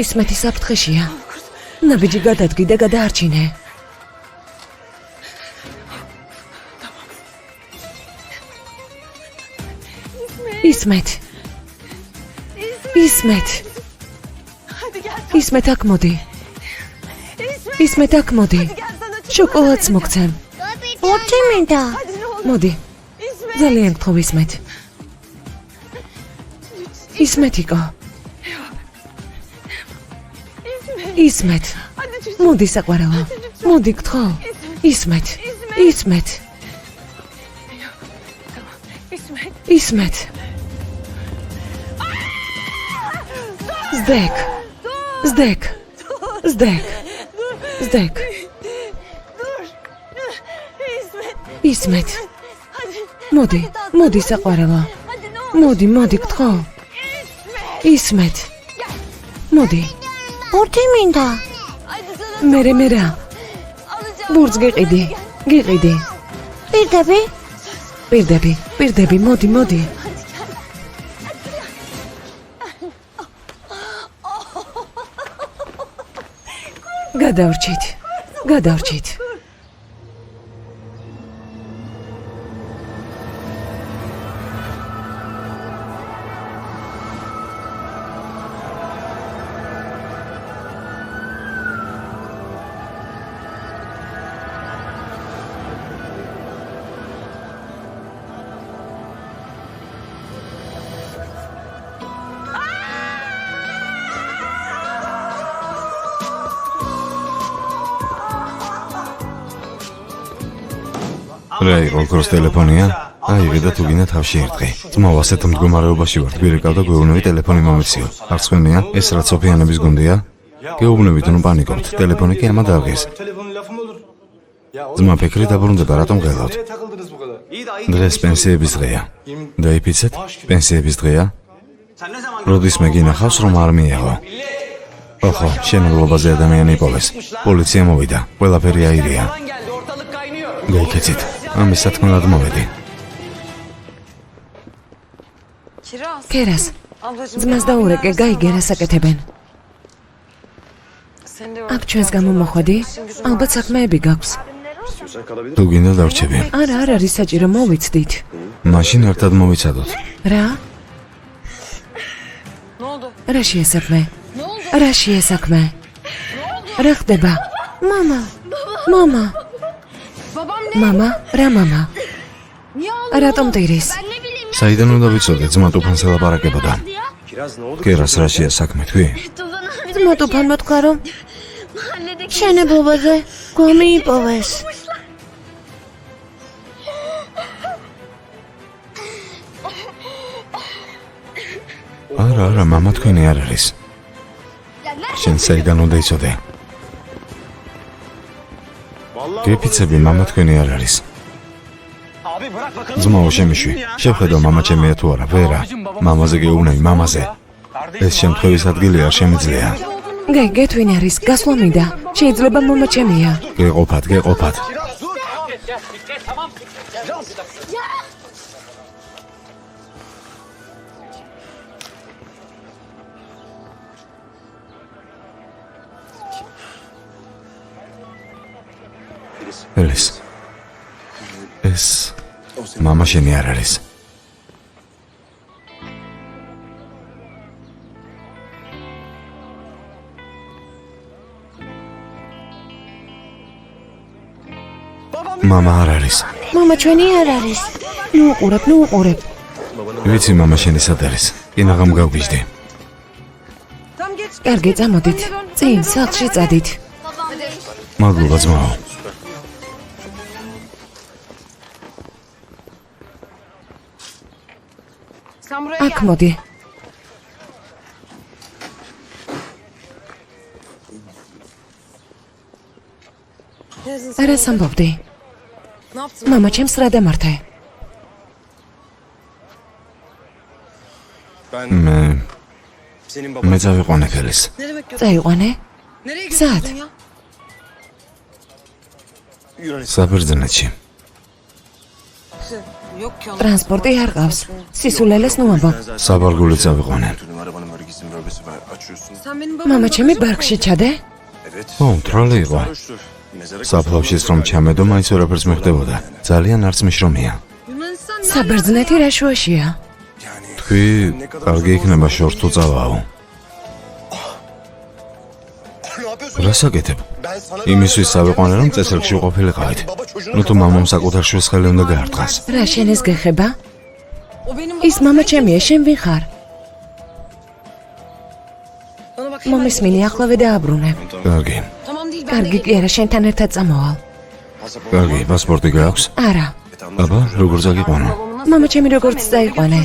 ისმეთი საფრთხეშია. ნაბიჯი გადადგი და გადაარჩინე. ისმეთ, აქ მოდი. შოკოლადს მოგცემ. ორთი მინდა. მოდი. ძალიან გთხოვ ისმეთ. ისმეთიკო. ისმეთ. მოდი საყვარელო. მოდი გთხოვ. ისმეთ. ზდეკ. ისმეთ. მოდი საყვარელო. მოდი გთხოვ. ისმეთ. მოდი. ორთი მინდა. მერე. ბურთს გიყიდი. პირდები, მოდი. გადავრჩით. რა იყო ოქროს ტელეფონია? აიღე და თუ გინდა თავში ერთხე. ძმაო, ასეთ მდგომარეობაში ვარ, გვირეკავ და გვეუბნები ტელეფონი მომეციო. არ ხსვენია? ეს რა სოფიანების გუნდია? გეუბნებით რომ პანიკობთ, ტელეფონი კი ამა დააგეს. Telefonun lafı mı olur? Ya oğlum. ძმა ფიქრი დაბრუნდება, რატომ გელავთ? Nereye takıldınız bu kadar? İyi de ayıp. დღეს პენსიების დღეა. დაიფიცეთ? პენსიების დღეა? Sen ne zaman როდის მე გინახავს რომ არ მიეღო? ოხო, შემოვლობაზე ადამიანი იპოვეს. პოლიცია მოვიდა, ყველაფერი აირია. geldi? Ortalık kaynıyor. გაიქეცით. ამის სათქმელად მოვედი. კერას ძმას და ურეკე გაიგერას აკეთებენ. აქ ჩვენს გამო მოხვედი? ალბათ საქმეები გაქვს. თუ გინდა დარჩები. არა, არ არის საჭირო, მოვიცდით. მაშინ ერთად მოვიცადოთ. რა? რა შეესაქმე? რა შეესაქმე? რა ხდება? მამა. მამა, რა მამა? რატომ ტირის? საიდან უნდა ვიცოდე, ძმა ტუფანს ელაპარაკებოდა. კერას რა შეასაქმე თქვი? ძმა ტუფანმა თქვა, რომ შენებობაზე გვამიიპოვეს. არა, მამა თქვენი არ არის. შენ საიდან უნდა იცოდე? გეფიცები, მამა თქვენი არ არის. Abi bırak bakalım. ძმაო შემიშვი. შევხედო მამა ჩემია თუ არა, ვერა. მამაზე გეუბნები, მამაზე. ეს შემთხვევის ადგილი არ შემიძლია. გეგეთ ვინ არის? გასვლა მინდა. შეიძლება მამა ჩემია. გეყოფათ. ელის. ეს მამა შენი არ არის. მამა არ არის. მამა ჩვენი არ არის. ნუ უყურებ. ვიცი მამა შენი სად არის. კინაღამ გავგიჟდი. კარგი, წამოდით. წინ სახლში წადით. მადლობა ძმაო. აქ მოდი. რას ამბობდი? მამა ჩემს რა დამართე? მე წავიყვანე ხელის. წაიყვანე? სად? საბერძნეთში. ტრანსპორტი არ ყავს. სისულელეს ნუ ამბობ. საბარგული წავიყვანე. მამა ჩემი ბარგში ჩადე? თრალი იყო. საფლავშიც რომ ჩამედო, მაინც ვერაფერს მეხდებოდა. ძალიან არც მიშრომია. საბერძნეთი რა შუაშია? თქვი, კარგი იქნება შორს თუ წავაო. რას აკეთებ? იმისთვის წავიყვანე, რომ წესრიგში ვყოფილიყავით. ნუ თუ მამამ საკუთარ შვილს ხელი უნდა გაარტყას. რა შენეს გეხება? ის მამა ჩემია, შენ ვინ ხარ? მომისმინე, ახლავე დააბრუნე. კარგი. კარგი კი არა, შენთან ერთად წამოვალ. კარგი, პასპორტი გააქვს? არა. აბა, როგორ წაგიყვანო? მამა ჩემი როგორც წაიყვანე.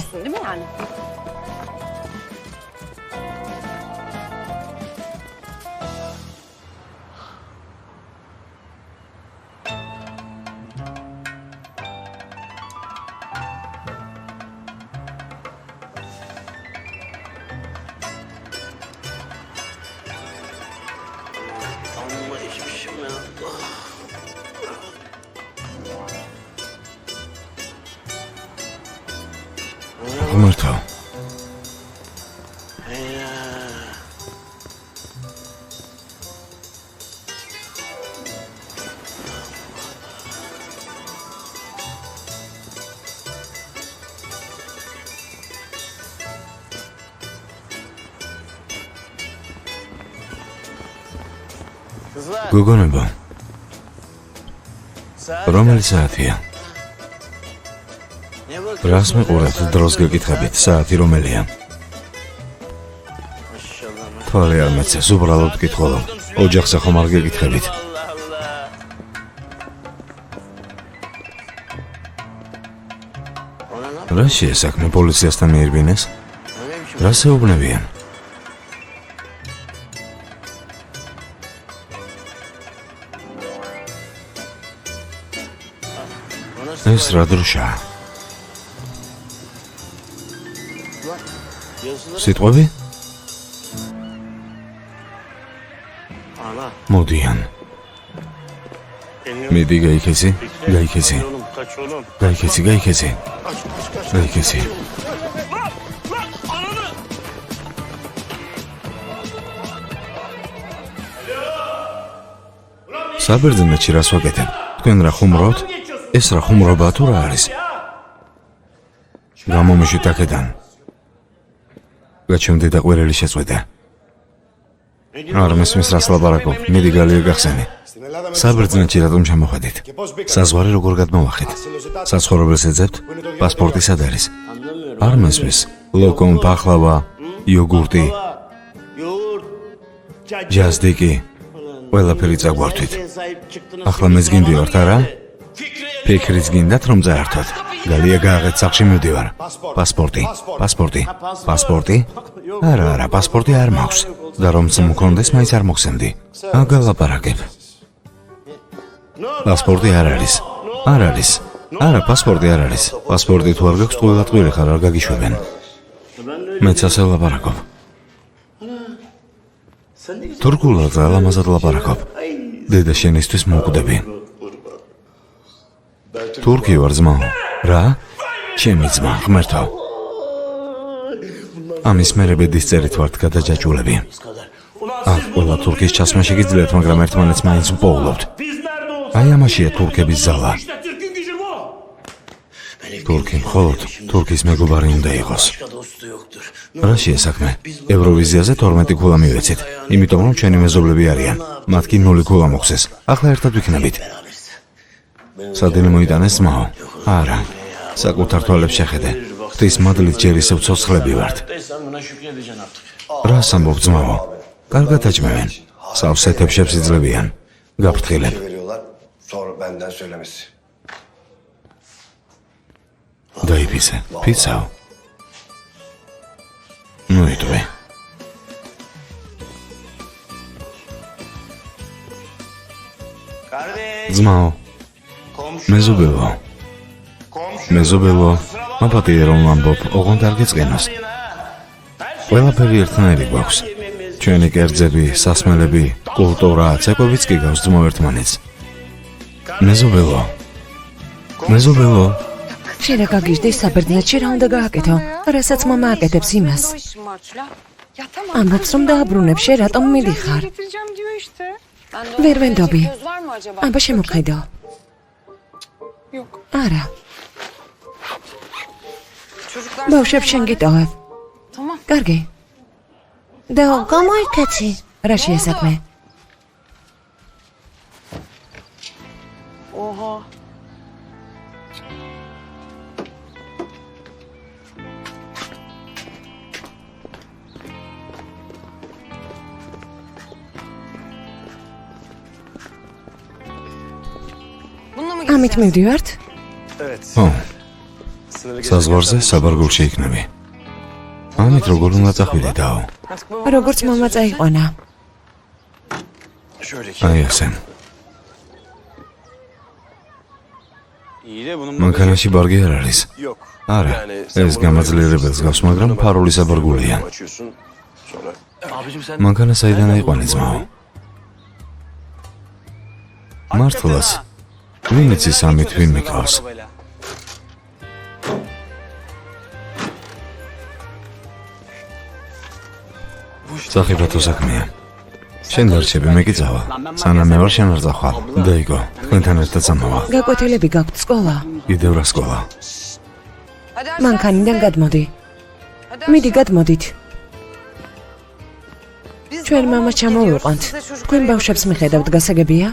ღმერთო. გოგონებო, რომელი საათია? რას მეყურებთ, დროს გეკითხებით, საათი რომელია? თვალე არ მეცეს, უბრალოდ კითხულობ. ოჯახზე ხომ არ გეკითხებით? რა შეესაქმე პოლიციასთან მიირბინეს? რას ეუბნებიან? ეს რა დროშაა? სიტყვები? მოდიან. მიდი გაიქეცი. საბერძნეთში რას ვაკეთებ? თქვენ რა ხუმრობთ? ეს რა ხუმრობაა თუ რა არის? გამომიშვით აქედან. გაჩვენდი და ყვირელი შეწყვეტა. არ მესმის რას ლაპარაკობ, მიდი გალია გახსენი. საბერძნეთში რატომ ჩამოხედით? საზღვარი როგორ გადმოვახეთ? საცხოვრებელს ეძებთ? პასპორტი სად არის? არ მესმის. ლოკომ, პახლავა, იოგურტი, ჯაზდიკი, ყველაფერი წაგვართვით. ახლა მეც გინდივართ, არა? ფიქრიც გინდათ რომ წაართვათ? გალია გააღეთ სახლში მივდივარ. პასპორტი. არა, პასპორტი არ მაქვს. და რომც მქონდეს, მაინც არ მოგხსენდი. აგალაპარაკებ. პასპორტი არ არის. არ არის. არა, პასპორტი არ არის. პასპორტი თუ არ გაქვს, ყველატყვილი ხარ, არ გაგიშვებენ. მეც ასე ლაპარაკობ. თურქულად და ლამაზად ლაპარაკობ. დედა შენისთვის მოკვდები. თურქი ვარ ძმაო. რა? ჩემი ძმა, ღმერთო. ამის მერე ბედის წერით ვართ გადაჯაჭულები. აქ ყველა თურქის ჩასმა შეგიძლიათ, მაგრამ ერთმანეთს მაინც უპოულობთ. აი ამაშია თურქების ზალა. თურქი მხოლოდ თურქის მეგობარი უნდა იყოს. რაშია საქმე? ევროვიზიაზე 12 ქულა მივეცით, იმიტომ რომ ჩვენი მეზობლები არიან. მათ კი 0 ქულა მოხსეს. ახლა ერთად ვიქნებით. სადენი მოიტანეს ძმაო? არა. საკუთარ თვალებს შეხედე. ღვთის მადლით ჯერ ისევ ცოცხლები ვართ. რას ამბობ ძმაო? კარგად აჭმევენ. სავსეთებს შეფსიძლებიან. გაფრთხილებ. Sonra benden söylemesi. დაიფიცე. ფიცაო. ნუ იტვე. ძმაო. მეზობელო, მაპატიე რომ ვამბობ, ოღონდ არ გეწყინოს. ყველაფერი ერთნაირი გვაქვს. ჩვენი კერძები, სასმელები, კულტურა, ცეკვებიც კი გავს ძმაო ერთმანეთს. მეზობელო. შენ რა გაგიჟდი საბერძნეთში რა უნდა გააკეთო? რასაც მამა აკეთებს იმას. ამბობს რომ დააბრუნებ, შენ რატომ მიდიხარ? Getireceğim diyor işte. ვერ ვენდობი. აბა შემოხედო. Yok. არა. ბავშვებს შენ გიტოვებ. Tamam. კარგი. და გამოიქეცი. რა შეესაქმე? Oha. ამით მივდივართ? ო, საზღვარზე საბარგულში იქნები. ამით როგორ უნდა წახვიდე დაო? როგორც მამა წაიყვანა. აი ასე. İyi de bunun მანქანაში ბარგი არ არის. Yok. არა, ეს გამაძლიერებელს გავს, მაგრამ ფარული საბარგულია. Açıyorsun. Sonra abicim sen მანქანა საიდან აიყვანე ძმაო? მართლაც. ვინ იცის ამით ვინ მეკავს? სახიფათო საქმეა. შენ დარჩები, მე კი წავა. სანამ მე ვარ შენ არ წახვალ. დაიგო, თქვენთან ერთად წამოვალ. გაკვეთილები გაქვთ სკოლა. კიდევ რა სკოლა? მანქანიდან გადმოდი. მიდი გადმოდით. ჩვენ მამა ჩამოვიყვანთ. თქვენ ბავშვებს მიხედავთ, გასაგებია?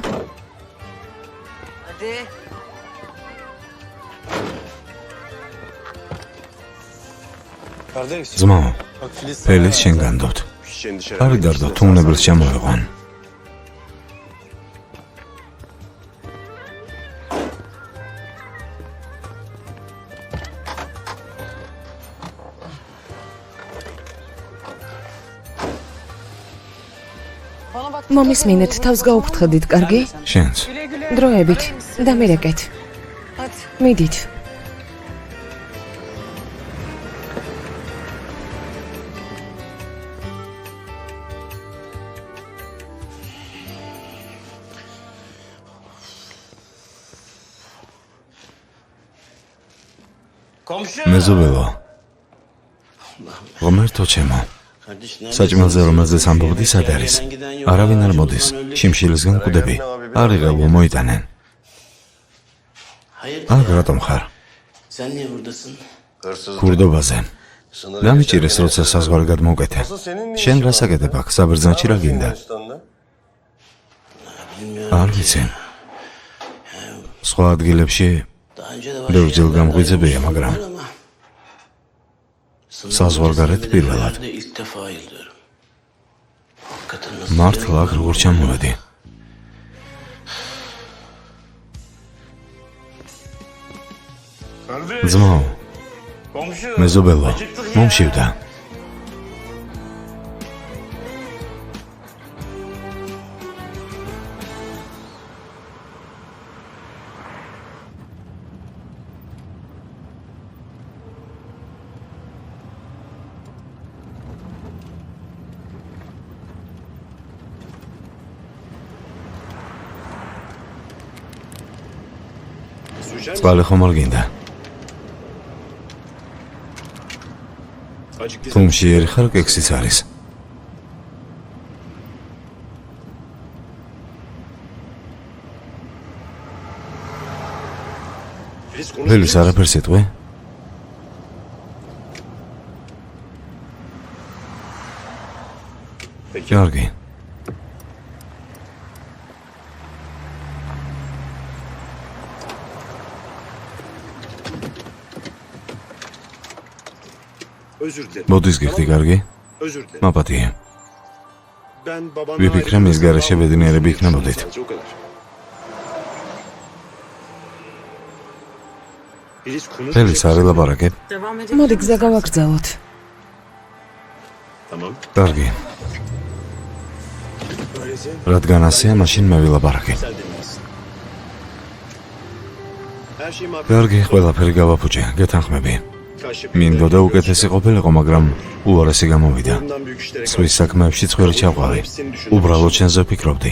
kardeş. ძმაო, Bak Filiz ფელის შენ განდობთ. şişeni dışarı. არი დარდო, თუ უნებელს ჩამოვიყვან. მომისმინეთ, თავს გაუფრთხილდით, კარგი? შენც. დროებით და მირეკეთ. მიდით. komşu. მეზობელო. ღმერთო ჩემო. საჭმელზე რომელზეც ამბობდი სად არის? არავინ არ მოდის. შიმშილისგან კვდები. არ იღებო მოიტანენ. Hayır. Ak ratom xar. Sen niye buradasın? Kurdobაზე. Გამიჭირეს როცა საზღვარი გადმოვკეთე. შენ რას აკეთებ აქ? საბერძნეთში რა გინდა? არ ვიცი. სხვა ადგილებში Daha önce de ბევრ ჯერ გამღვიძებია, მაგრამ ama. საზღვარგარეთ პირველად. Ben de ilk defa ayrılıyorum. Hakikaten nasıl? მართლა აქ როგორ ჩამოვედი? ძმაო, მეზობელო, მომშივდა. წყალი ხომ არ გინდა? თუ მშიერი ხარ, კექსიც არის. ველის არაფერს იტყვი? კარგი. Özür dilerim. მოდის გიხდი, კარგი? Özür dilerim. მაპატიე. Ben babamla ვიფიქრე მის გარეშე ბედნიერები იქნებოდით. Sadece o kadar. Biriz konuş. ველის არ ელაპარაკებ? Devam edelim. მოდი გზა გავაგრძელოთ. Tamam. კარგი. Öyleyse რადგან ასეა, მაშინ მე ვილაპარაკე. sen dinlersin. Her şey makul. კარგი, ყველაფერი გავაფუჭე, გეთანხმები. Karşı მინდოდა უკეთესი ყოფილიყო, მაგრამ უარესი გამოვიდა. bundan büyük işlere სხვის საქმეებში ცხვირი ჩავყავი. უბრალოდ შენზე ვფიქრობდი.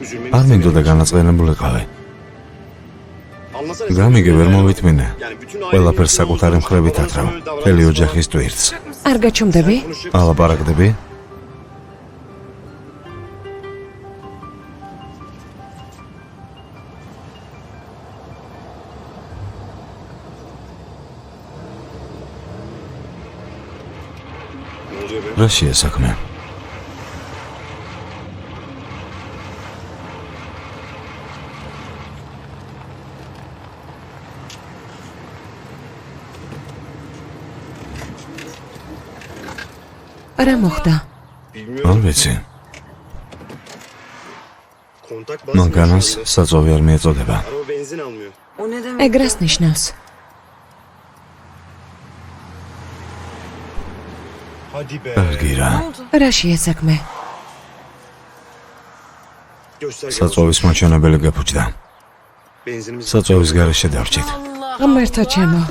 üzülmeni არ მინდოდა განაწყენებულიყავი. Anlasana. გამიგე ვერ მოვითმინე. Yani bütün ყველაფერს საკუთარი მხრებით ათრავ. მთელი ოჯახის ტვირთს. არ გაჩუმდები? ალაპარაკდები? Ne oluyor be? რა შეა საქმე? რა მოხდა? Bilmiyorum. არ ვიცი. Kontak მანქანას basmıyor. საწოვი არ მიეწოდება. Araba benzin almıyor. O ne demek? ეგ რას ნიშნავს? Hadi be. კარგი რა. რა შეა საქმე? Gösterge საწოვის მაჩვენებელი გაფუჭდა. benzinimiz საწოვის გარეშე დავრჩით. ღმერთო ჩემო,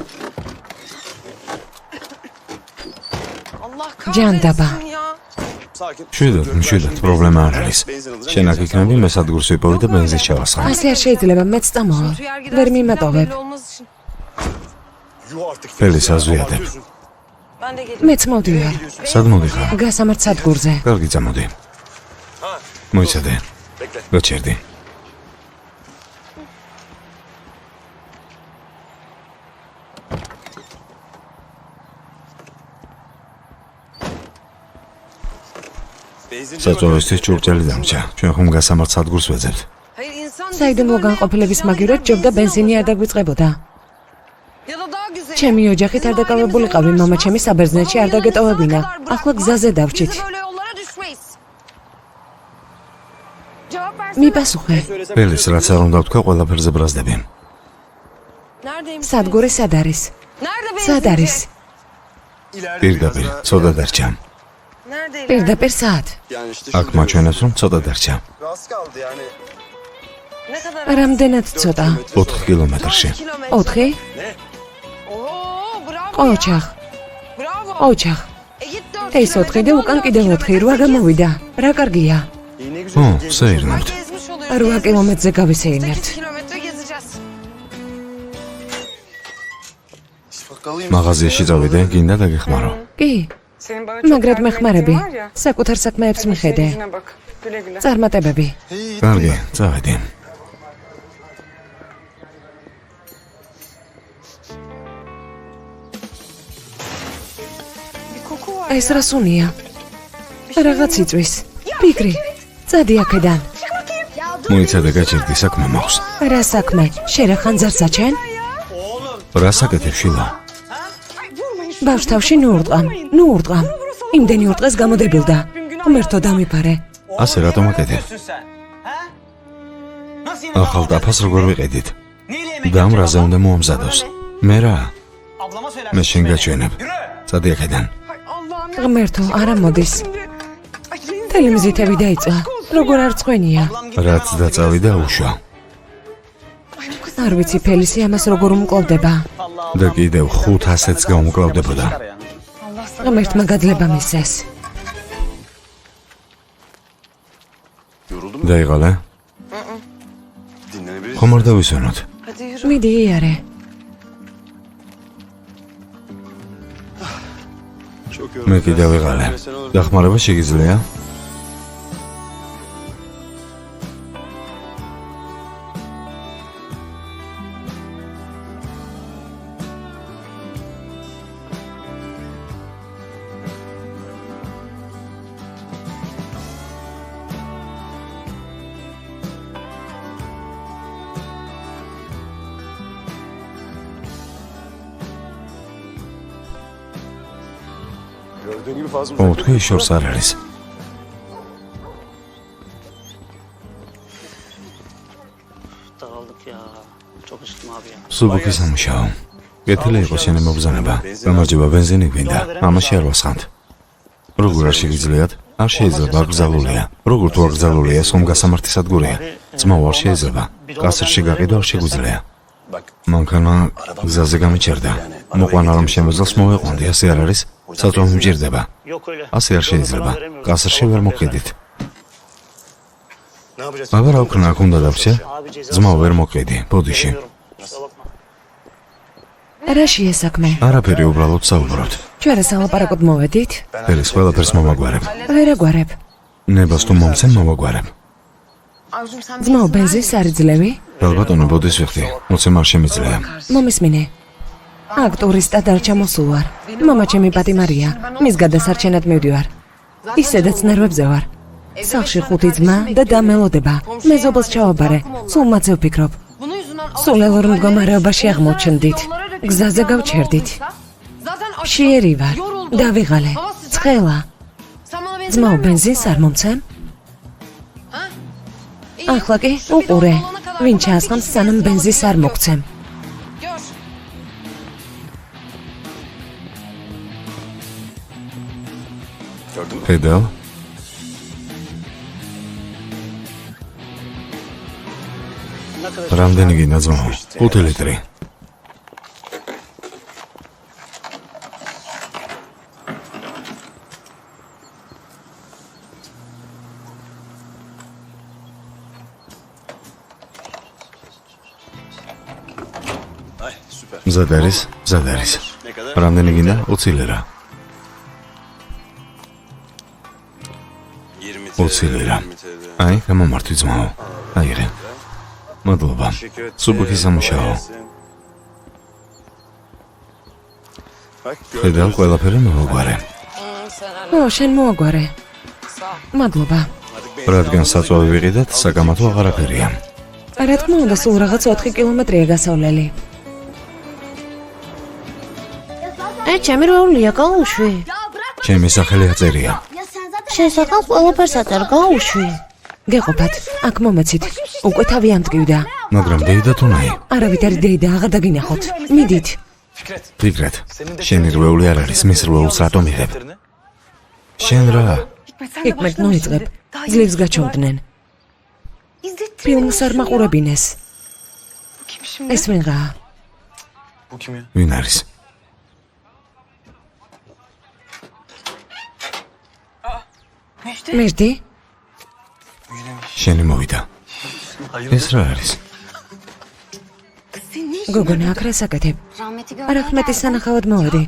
Allah ჯანდაბა. kahretsin ya. შვიდად, პრობლემა არ არის. შენ აქ იქნები, მე სადგურს ვიპოვე და ბენზინს ჩავასხა. ასე არ შეიძლება, მეც წამოვა. Tüyer gidersin, ვერ მიმატოვებ. belli olmaz için. Yuh artık. ველის აზვიადებ. Ben de geliyorum. მეც მოვდივარ. სად მოდიხარ? გასამართ სადგურზე. კარგი, წამოდი. მოიცადე. გაჩერდი. საწოვისთვის ჭურჭელი დამჭა. ჩვენ ხომ გასამართ სადგურს ვეძებთ. Hayır insan საიდუმლო განყოფილების მაგივრად ჯობდა ბენზინი არ დაგვიწყებოდა. ya da daha güzel. ჩემი ოჯახით არ დაკავებულიყავი, მამა ჩემი საბერძნეთში არ დაგეტოვებინა. ახლა გზაზე დავრჩით. Biz de böyle yollara düşmeyiz. Cevap versene. მიპასუხე. ველის რაც არ უნდა ვთქვა, ყველაფერზე ბრაზდები. Neredeymiş? სადგური სად არის? Nerede სად benzinci? არის? პირდაპირ, ცოტა დარჩა. Nerede? პირდაპირ სად? Yani işte აქ მაჩვენებს, რომ ცოტა დარჩა. rast kaldı yani. Ne kadar? რამდენად ცოტა? 4 კილომეტრში. 4? Oo, bravo. ოჩახ, Bravo. ოჩახ. Git 4 ეს 4 და უკან კიდევ 4, 8 გამოვიდა. რა კარგია. İyi ne güzel. ო, gezmiş. საერთოდ. Gezmiş oluyoruz. 8 კილომეტრზე გავისეირნებთ. 8 kilometre gezeceğiz. Bakalım. მაღაზიაში წავიდე, გინდა დაგეხმარო. კი, Senin bana მაგრად მეხმარები. საკუთარ საქმეებს მიხედე. bak. Güle güle. წარმატებები. კარგი, წავედი. ეს რა სუნია? რაღაც იწვის. პიგრი, წადი აქედან. მოიცადე გაჭირდი საქმე მაქვს. რა საქმე? შენ რა ხანძარს აჩენ? რა საკეთებ შილა? ბავშვ თავში ნუ ურტყამ. იმდენი ურტყეს გამოდებილდა. ღმერთო დამიფარე. ასე რატომ აკეთებ? ახალ დაფას როგორ ვიყიდით? და ამ რაზე უნდა მოამზადოს? მე რა? Ablama söyler. მე შენ გაჩვენებ. წადი აქედან. ღმერთო, არა მოდის. თელი მზითები დაიწყა. როგორ არ წვენია? რაც დაწავიდა უშვა. არ ვიცი ფელისი ამას როგორ უმკლავდება. და კიდევ 500-ს გაუმკლავდებოდა. ღმერთმა გადლება მისცეს. დაიღალე? Dinlenebilir. ხომ არ დავისვენოთ? მიდი იარე. Çok მე კი დავიღალე. დახმარება შეგიძლია? Gördüğün gibi fazla ო, თქვი შორს არ არის. Dağıldık ya. Çok üşüttüm abi ya. სუბუქი სამუშაო. კეთილი იყო შენი მოგზაურობა. გამარჯობა, ბენზინი გვინდა. ამაში არ ვასხამთ. როგორ არ შეგიძლიათ? არ შეიძლება, აკრძალულია. როგორ თუ აკრძალულია, სომ გასამართი სადგურია. ძმაო, არ შეიძლება. კასრში გაყიდვა არ შეგვიძლია. Bak მანქანა გზაზე გამიჩერდა. მოყვანა რომ შემოძალს მოვეყვანდი, ასე არ არის? საწვავი მჭირდება. Yok öyle. ასე არ შეიძლება. კასრში ვერ მოვყიდით. ne yapacağız? აბა რა ვქნა, აქ უნდა დავშე? Abi ceza. ძმაო, ვერ მოვყიდი. ბოდიში. Kusura bakma. რა შეე საქმე? არაფერი, უბრალოდ საუბრობთ. ჩვენ რა სალაპარაკოდ მოვედით? ფერის ყველაფერს მომაგვარებ. ვერ აგვარებ. ნებას თუ მომცემ მოვაგვარებ. ძმაო, ბენზინს არ იძლევი? ბატონო, ბოდის ვიხდი. მოცემ არ შემიძლია. მომისმინე. აქ ტურისტად არ ჩამოსულვარ. მამა ჩემი პატიმარია. მის გადასარჩენად მივდივარ. ისედაც ნერვებზე ვარ. სახლში 5 ძმა და დამელოდება. მეზობელს ჩავაბარე. სულ მათზე ვფიქრობ. სულელურ მდგომარეობაში აღმოჩნდით. გზაზე გავჩერდით. შიერი ვარ. დავიღალე. ცხელა. ძმაო, ბენზინს არ მომცემ? ახლა კი უყურე. ვინ ჩაასხამს სანამ ბენზინს არ მოგცემ? Gördün mü? ხედავ? Ne kadar რამდენი გინდა ძმაო? 5 ლიტრი. Ay süper. მზად არის? მზად არის. Ne kadar? რამდენი გინდა? 20 ლირა. 20 20 ლირა. 20 TL. აი, გამომართვი ძმაო. აიღე. მადლობა. სუბუქი სამუშაო. Bak ხედავ, ყველაფერი მოვაგვარე. ო, შენ მოაგვარე. მადლობა. რადგან საწვავი ვიყიდეთ, საკამათო აღარაფერია. რა თქმა უნდა, სულ რაღაც 4 კილომეტრია გასავლელი. ჩემი როლია გაუშვი. ჩემი სახელი აწერია. შენ საკალ ყველაფერს აწერ გაუშვი. გეყოფათ, აქ მომეცით. უკვე თავი ამტკივდა. მაგრამ დეიდა თუნაი. არავითარი დეიდა აღარ დაგინახოთ. მიდით. ფიქრეთ, შენი რვეული არ არის, მის რვეულს რატომ იღებ? შენ რა? იკმეთ მოიწყებ. ძლივს გაჩომდნენ. ფილმს არ მაყურებინეს. ეს ვინღაა? Bu kim ya? ვინ არის? მერდი? შენი მოვიდა. ეს რა არის? გოგონა, აქ რა საკეთებ? არახმეტის სანახავად მოვედი.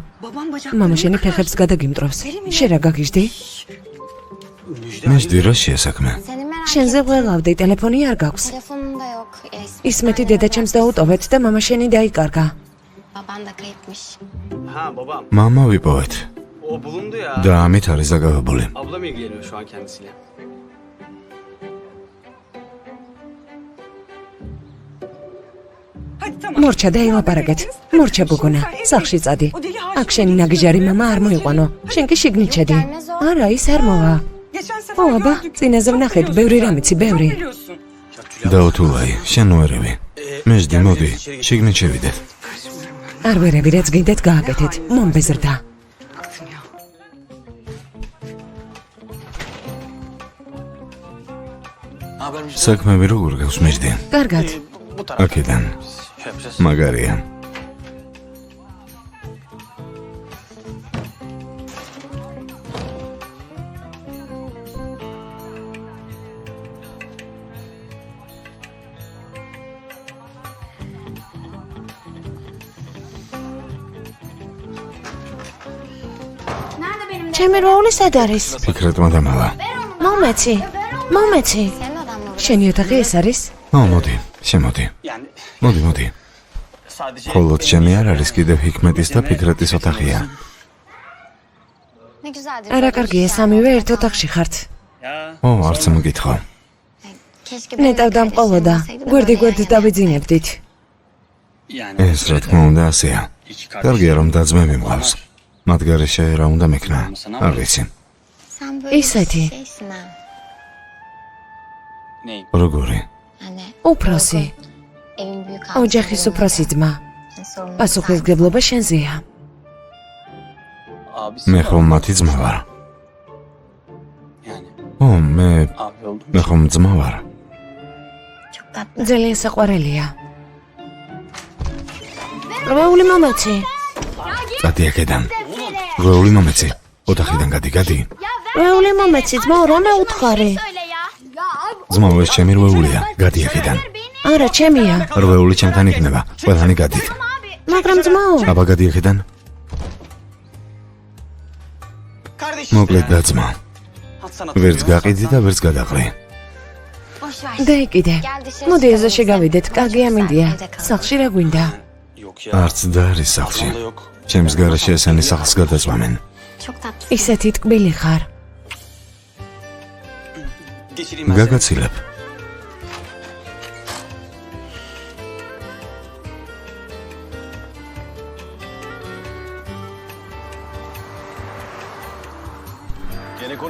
მამა შენი ფეხებს გადაგიმტრავს. შენ რა გაგიჟდი? მეჯდი რა შეესაქმე? შენზე ველავდი, ტელეფონი არ გაქვს. Telefonum da yok. ისმეთი დედაჩემს დაუტოვეთ და მამა შენი დაიკარგა. Baban da kayıpmış. Ha babam. მამა ვიპოვეთ. O bulundu ya. და ამით არის დაკავებული. Ablam ilgileniyor şu an kendisiyle. მორჩა დაილაპარაკეთ. მორჩა გოგონა, სახლში წადი. აქ შენი ნაგიჟარი მამა არ მოიყვანო. შენ კი შიგნით შედი. არა, ის არ მოვა. ო, აბა, წინაზე ვნახეთ, ბევრი რამიცი, ბევრი. დაუთულაი, შენ უერევი. მეჯდი, მოდი, შიგნით შევიდეთ. არ ვერები, რაც გინდათ გააკეთეთ. მომბეზრდა. საქმეები როგორ გავს მეჯდი? კარგად. Bu taraf. აქედან. Şey yapacağız. მაგარია. ჩემი როული სად არის? ფიქრეთმა დამალა. მომეცი. შენი ოთახი ეს არის? მოდი, შემოდი. Yani მოდი. sadece... ხოლოდ ჩემი არ არის კიდევ ჰიქმეტის და ფიქრეთის ოთახია. არა, კარგია, სამივე ერთ ოთახში ხართ. ო, არც მოგითხო. ნეტავ დამყოლოდა. გვერდი დავიძინებდით. Yani... ეს რა თქმა უნდა ასეა. კარგია რომ დაძმე მიმყავს. მათ გარეშე რა უნდა მექნა? არ ვიცი. ისეთი. Ney? როგორი? უფროსი. ოჯახის უფროსი ძმა. პასუხისმგებლობა შენზეა. Abisi მე ხომ მათი ძმა ვარ. yani. ო, მე Abi oldu mu? მე ხომ ძმა ვარ. ძალიან საყვარელია. როული მომეცი. წადი აქედან. როული მომეცი. ოთახიდან გადი. როული მომეცი, ძმაო, რამე უთხარი? ძმაო, ეს ჩემი როულია. გადი აქედან. არა, ჩემია. როული ჩემთან იქნება. ყველანი გადით. მაგრამ ძმაო, აბა გადი აქედან. Kardeşim მოკლედ და ძმა. Atsana. ვერც გაყიდი და ვერც გადაყრი. დაიკიდე. მოდი ეზო შეგავიდეთ. კარგი ამინდია. სახლში რა გვინდა? Yok ya. არც და არის სახლში. Vallahi yok. ჩემს გარეშე ესენი სახლს გადაწვამენ. ისეთი ტკბილი ხარ. Geçireyim ben seni. გაგაცილებ.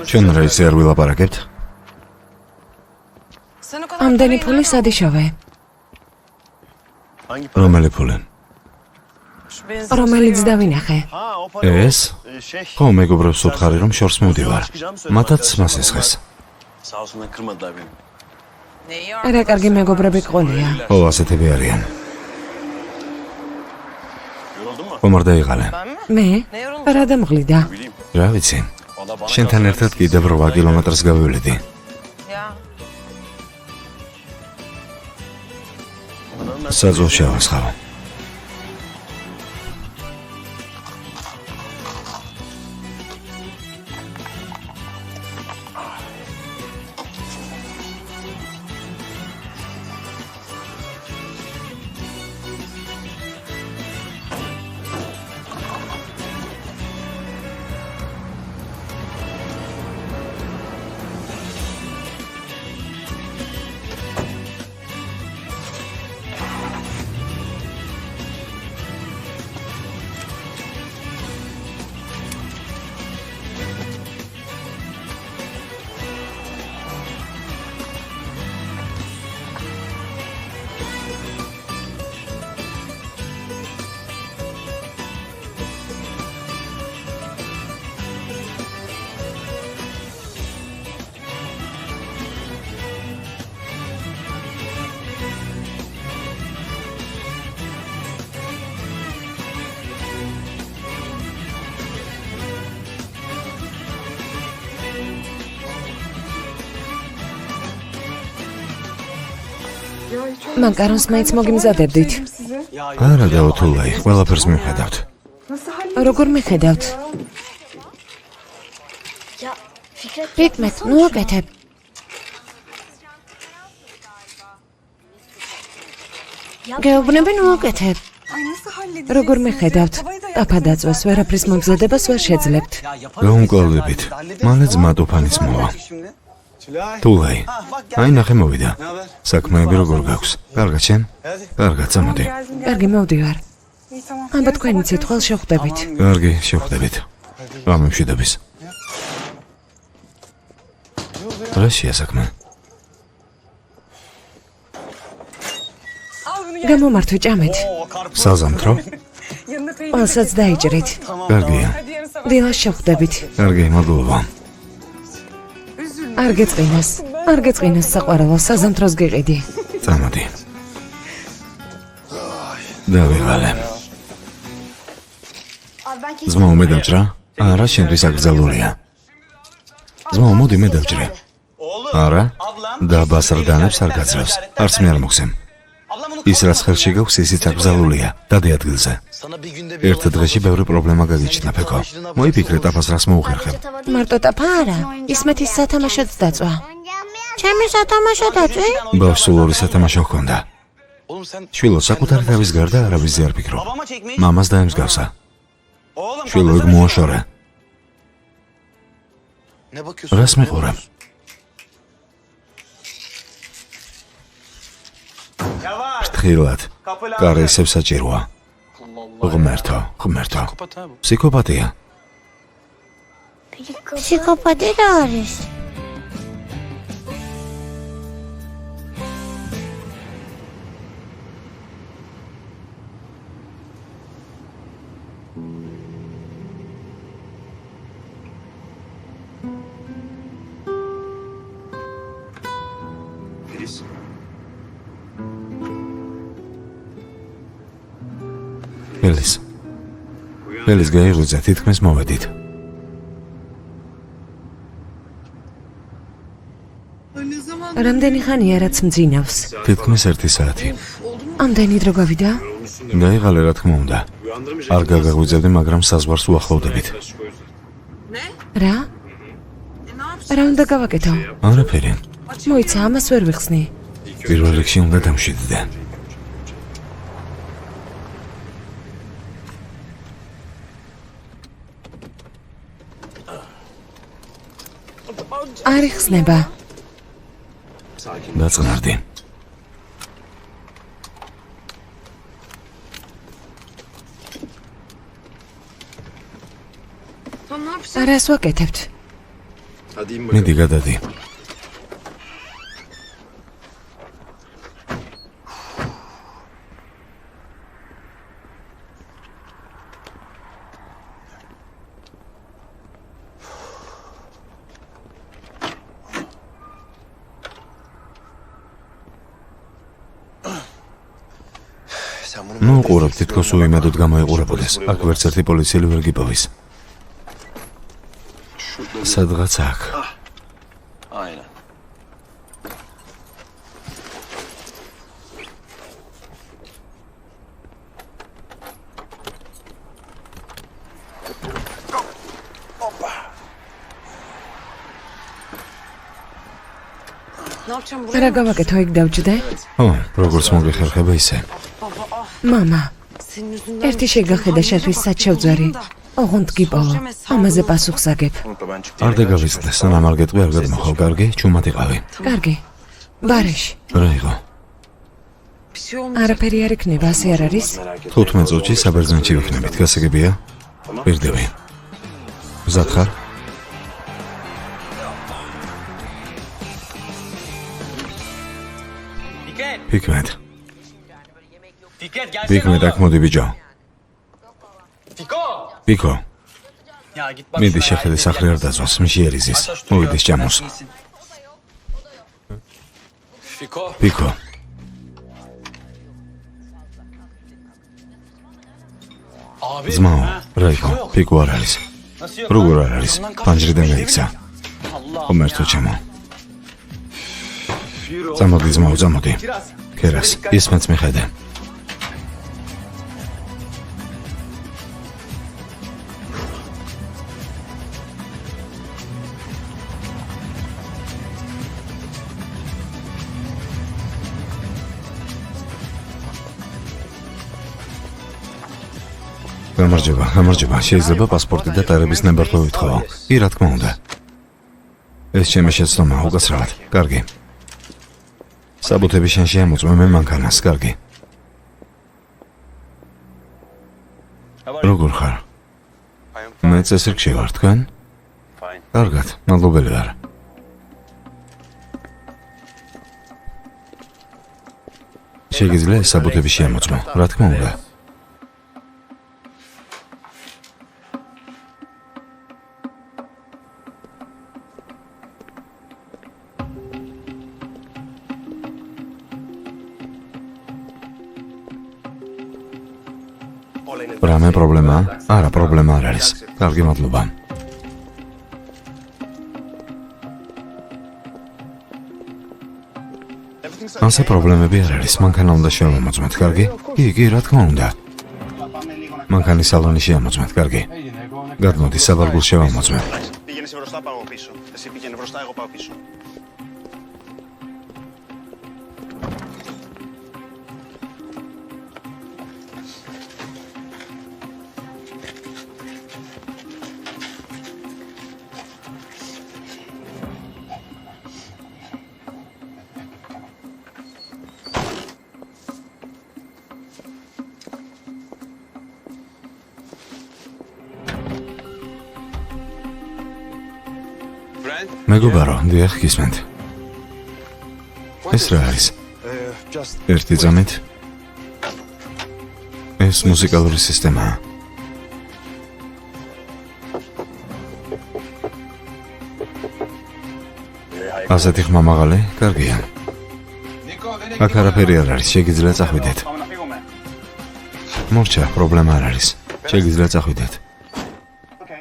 ჩვენ რა ისე არ ვილაპარაკებთ? Sen o kadar ამდენი parayı ფული nereden სად იშოვე? რომელი ფული? Şu benzin რომელიც şeyi var. დავინახე. ეს? ხო, მეგობრებს უთხარი რომ შორს მივდივარ. მათაც მას ესხეს. Sağ olsunlar kırmadılar beni. Neyi var? რა კარგი მეგობრები ყოლია. ო, ასეთები არიან. Yoruldun mu? ხომ არ დაიღალე? მე? რა დამღლიდა? Bileyim. რა ვიცი. O da bana შენთან ერთად კიდევ 8 კილომეტრს გავივლედი. Ya. საძოვში ავასხავ. მაკარონს მაინც მოგიმზადებდით. არა დაუთულაი, ყველაფერს მივხედავთ. როგორ მიხედავთ? ფიქრეთ, ნუ აკეთებ. გეუბნები, ნუ აკეთებ. როგორ მიხედავთ? აფადაწვეს, ვერაფრის მომზადებას ვერ შეძლებთ. გაუმკლავდებით. მალე ძმა ტოფანიც მოვა. თულაი. აი ნახე მოვიდა. საქმეები როგორ გაქვს? კარგად შენ? კარგად, წამოდი. კარგი, მოვდივარ. აბა თქვენი ციტყვალ შეხვდებით. კარგი, შეხვდებით. გამომშვიდობის. რა შეასაქმე? გამომართვე ჭამეთ. საზამთრო? ყველსაც დაიჭრით. კარგია. დილას შეხვდებით. კარგი, მადლობა. არ გეწყინას საყვარელო, საზამთროს გიყიდი. წამოდი. დავიღალე. ძმაო, მე დავჭრა? არა, შენთვის აკრძალულია. ძმაო, მოდი მე დავჭრე. არა, დაბას რდანებს არ გაძლევს. არც მე არ მოგცემ. ის რაც ხელში გაქვს, ისიც აკრძალულია. დადი ადგილზე. ერთ დღეში ბევრი პრობლემა გაგიჩნდა, ფეკო. მოიფიქრე ტაფას რას მოუხერხებ. მარტო ტაფა არა, ისმეთის სათამაშოც დაწვა. ჩემი სათამაშო დაწვი? ბავშვს სულ ორი სათამაშო ჰქონდა. Oğlum sen შვილო, საკუთარი თავის გარდა არავის არ ფიქრო. babama çekmiş. მამას დაემსგავსა. Oğlum შვილო, ეგ მოაშორე. ne bakıyorsun? რას მიყურებ? ფრთხილად. კარი ისევ საჭიროა. ღმერთო. Kapat abi. ფსიქოპათია. ფსიქოპატი რა არის? Filiz. ელის გაიღვიძა, თითქმის მოვედით. რამდენი ხანია რაც მძინავს? თითქმის 1 საათი. ამდენი დრო გავიდა? გაიღალე, რა თქმა უნდა. არ გაგაღვიძებდი, მაგრამ საზღვარს უახლოვდებით. რა? რა უნდა გავაკეთო? არაფერი. მოიცა, ამას ვერ ვიხსნი. პირველ რიგში უნდა დამშვიდდე. არ იხსნება. დაწყნარდი. რას ვაკეთებთ? მიდი გადადი. ნუ უყურებ, თითქოს უიმედოდ გამოიყურებოდეს. აქ ვერც ერთი პოლიციელი ვერ გიპოვის. სადღაც აქ. Aynen. რა გავაკეთო, იქ დავჭდე? ო, როგორც მოგეხერხება ისე. მამა, ერთი შეგახედა შენთვის საჩევძვარი. ოღონდ გიპოვო, ამაზე პასუხს აგებ. არ დაგავიწყდე, სანამ არ გეტყვი, არ გადმოხვალ, კარგი? ჩუმად იყავი. კარგი. ბარეში. რა იყო? არაფერი არ იქნება, ასე არ არის? 15 წუთში საბერძნეთში ვიქნებით, გასაგებია? ვირდები. მზად ხარ? ფიქმეთ. Fikret gelsene ფიქმეთ, აქ მოდი ბიჭო. Fiko. პიკო, Ya git bak. მიდი შეხედე სახლი არ დაწვას, მშიერიზის. მოვიდეს ჭამოს. Fiko. პიკო. Abi. ძმაო, რა იყო? პიკო არ არის. Nasıl yok? როგორ არ არის? პანჯრიდან გაიქცა. Allah. ღმერთო ჩემო. წამოდი ძმაო, წამოდი. ქერას, ისმენს მიხედე. გამარჯობა, შეიძლება პასპორტი და ტარების ნებართვა ვითხოვო. კი, რა თქმა უნდა. ეს ჩემი შეცდომა, უკაცრავად. კარგი. საბუთები შენ შეამოწმე მე მანქანას, კარგი. როგორ ხარ? მე წესრიგში ვარ, თქვენ? კარგად, მადლობელი ვარ. შეგიძლია ეს საბუთები შეამოწმო, რა თქმა უნდა. რამე პრობლემაა? არა, პრობლემა არ არის. კარგი, მადლობა. ასე პრობლემები არ არის. მანქანა უნდა შევამოწმოთ, კარგი? კი, რა თქმა უნდა. მანქანის სალონი შეამოწმოთ, კარგი? გადმოდი, საბარგულს შევამოწმე. Πήγαινε σε μπροστά, πάω πίσω. Εσύ πήγαινε μπροστά, εγώ πάω πίσω. მეგობარო, დიახ, გისმენთ. ეს რა არის? ერთი წამით. ეს მუსიკალური სისტემაა. ასეთი ხმამაღალი, კარგია. აქ არაფერი არ არის, შეგიძლია წახვიდეთ. მორჩა, პრობლემა არ არის. შეგიძლია წახვიდეთ.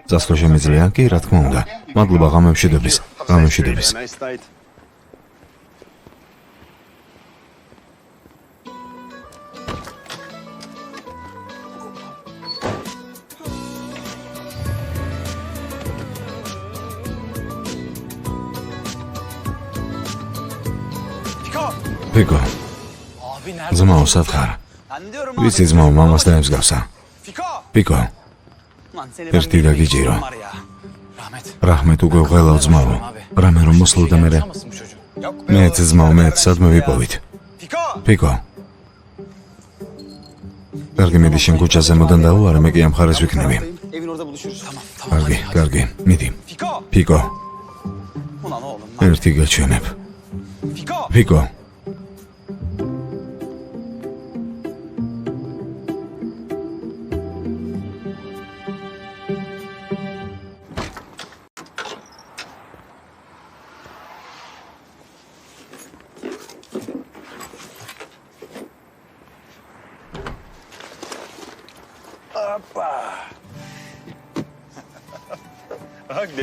წასვლა შემიძლია? კი, რა თქმა უნდა. მადლობა, გამემშვიდობის. Piko. Zmao, sat xar. Ვიცი ძმაო, მამას დაემსგავსა. Piko. ერთი და გიჭირო. რაჰმეთ უკვე ღელავ ძმაო. რამე რომ მოსლოდა მერე. მეც ძმაო, მეც სადმე ვიპოვით. Piko. კარგი, მიდი შენ ქუჩაზე მოდან დაუარე, მე კი ამ ხარეს ვიქნები. კარგი, მიდი. Piko. ერთი გაჩვენებ. Piko.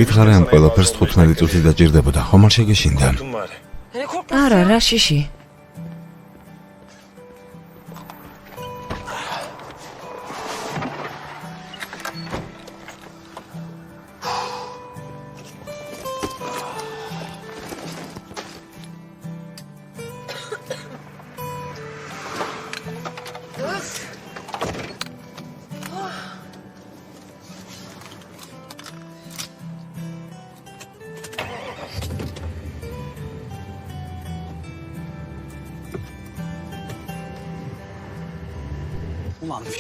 Ითხარე ამ ყველაფერს 15 წუთი დაჭირდებოდა, ხომ არ შეგეშინდა? არა, რა შიში?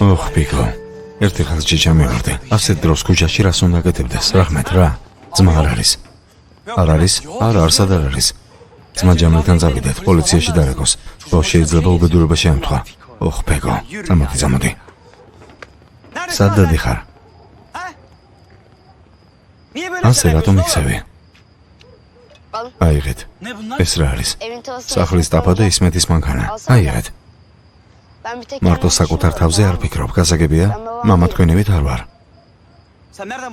ოხ, Piko. ერთი ხალხი ჩამივარდე. ასეთ დროს ქუჩაში რას უნდა გაკეთებდეს? რაჰმეთ, რა? ძმა არ არის. არ არის? არა, არსად არ არის. ძმა ჯამილთან წავიდეთ, პოლიციაში დარეკოს. ხო, შეიძლება უბედურება შეემთხვა. ოხ, Piko. წამოდი. სად დადიხარ? ასე რატომ იქცევი? აიღეთ. ეს რა არის? სახლის ტაფა და ისმეთის მანქანა. აიღეთ. მარტო საკუთარ თავზე არ ფიქრობ, გასაგებია? მამა თქვენივით არ ვარ.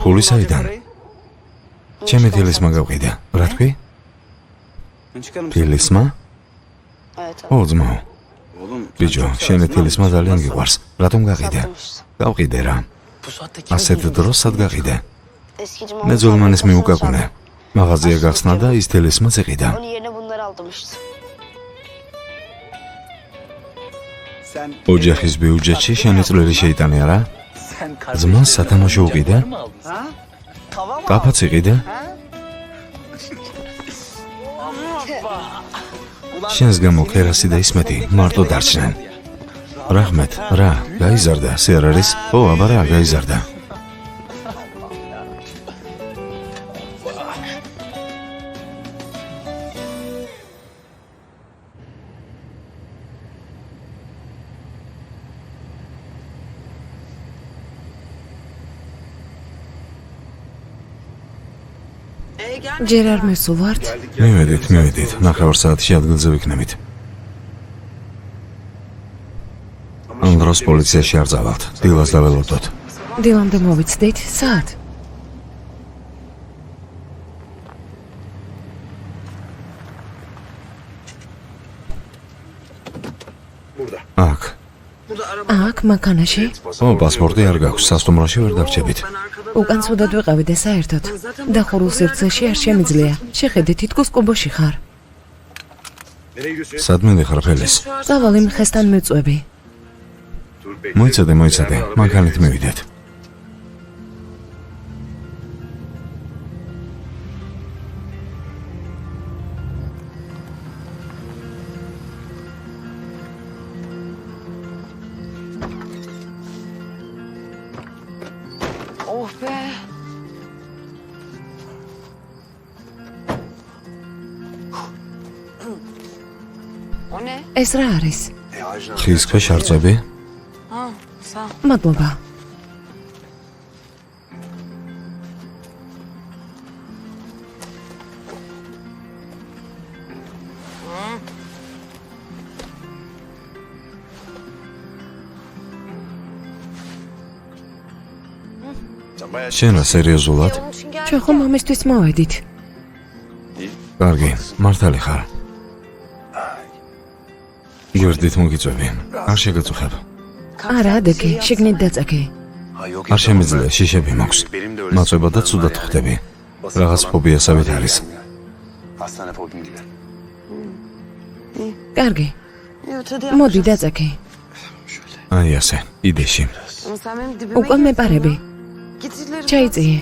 ფული საიდან? ჩემი თილისმა გავყიდა. რა თქვი? თილისმა? ო, ძმაო. ბიჭო, შენი თილისმა ძალიან გიყვარს. რატომ გაყიდა? გავყიდე რა. ასეთ დროს სად გაყიდე? მე ძოლმანის მიუკაკუნე. მაღაზია გახსნა და ის თილისმა წიყიდა. ოჯახის ბიუჯეტში შენი წვლილი შეიტანე, არა? Zman satamaşo uqida? Qapats iqida? Შენს გამო ქერასი და ისმეთი მარტო დარჩნენ. Raxmet, რა, გაიზარდა, სე არ არის? ო, აბა რა, გაიზარდა. ჯერ არ მესულვართ? მივედით, ნახევარ საათში ადგილზე ვიქნებით. ამ დროს პოლიციაში არ წავალთ, დილას დაველოდოთ. დილამდე მოვიცდით, საათ? აქ. აქ, მანქანაში? ო, პასპორტი არ გაქვს, სასტუმროში ვერ დაგჭებით. უკან ცუდად ვიყავი და საერთოდ. დახურულ სივრცეში არ შემიძლია. შეხედე, თითქოს კუბოში ხარ. სადმე მიხარ ხელის? წავალ იმ ხესთან მიწვევი. მოიცადე, მანქანით მივიდეთ. Oh be. ეს რა არის? ხის ქვეშ არწები? მადლობა. შენ რა სერიოზულად? ჩვენ ხომ ამისთვის მოვედით. კარგი, მართალი ხარ. გვერდით მოგიწვევი. არ შეგაწუხებ. არა, ადეგე, შიგნით დაწაკე. არ შემიძლია, შიშები მაქვს. მაწვება და ცუდად ხვდები. რაღაც ფობიასავით არის. Hastane fobim gibi. კარგი. მოდი დაწაკე. აი ასე, იდეში. უკან მეპარები. ჩაიწიე.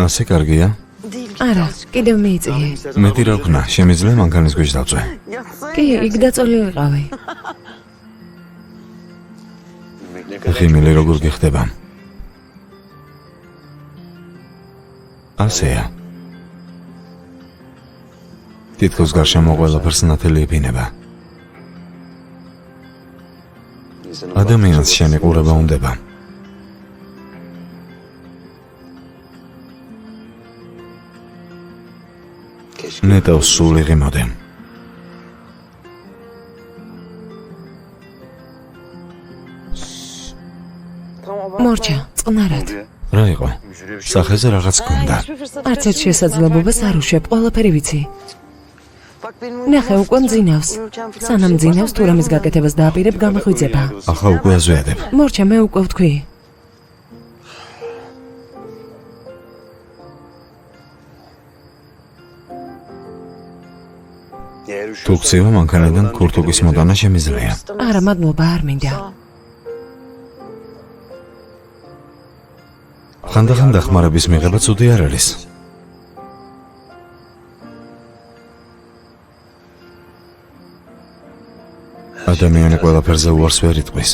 ასე კარგია? არა, კიდევ მიიწიე. მეტი რა ვქნა, შემიძლია მანქანის ქვეშ დავწვე. კი, იქ დაწოლი ვიყავი. ხიმილი როგორ გიხდება? ასეა. თითქოს გარშემო ყველაფერს ნათელი ეფინება. ადამიანს შენი ყურება უნდება. ნეტავს სულ იღიმოდე. მორჩა, წყნარად. რა იყო? სახეზე რაღაც გქონდა. არც ერთ შესაძლებლობას არ უშვებ, ყველაფერი ვიცი. ნახე, უკვე მძინავს. სანამ მძინავს, თუ რამის გაკეთებას დააპირებ, გამოხვიძება. ახლა უკვე აზვიადებ. მორჩა, მე უკვე ვთქვი. თუ გწევა მანქანიდან ქურთუკის მოტანა შემიძლია. არა, მადლობა, არ მინდა. ხანდახან დახმარების მიღება ცუდი არ არის. ადამიანი ყველაფერზე უარს ვერ იტყვის.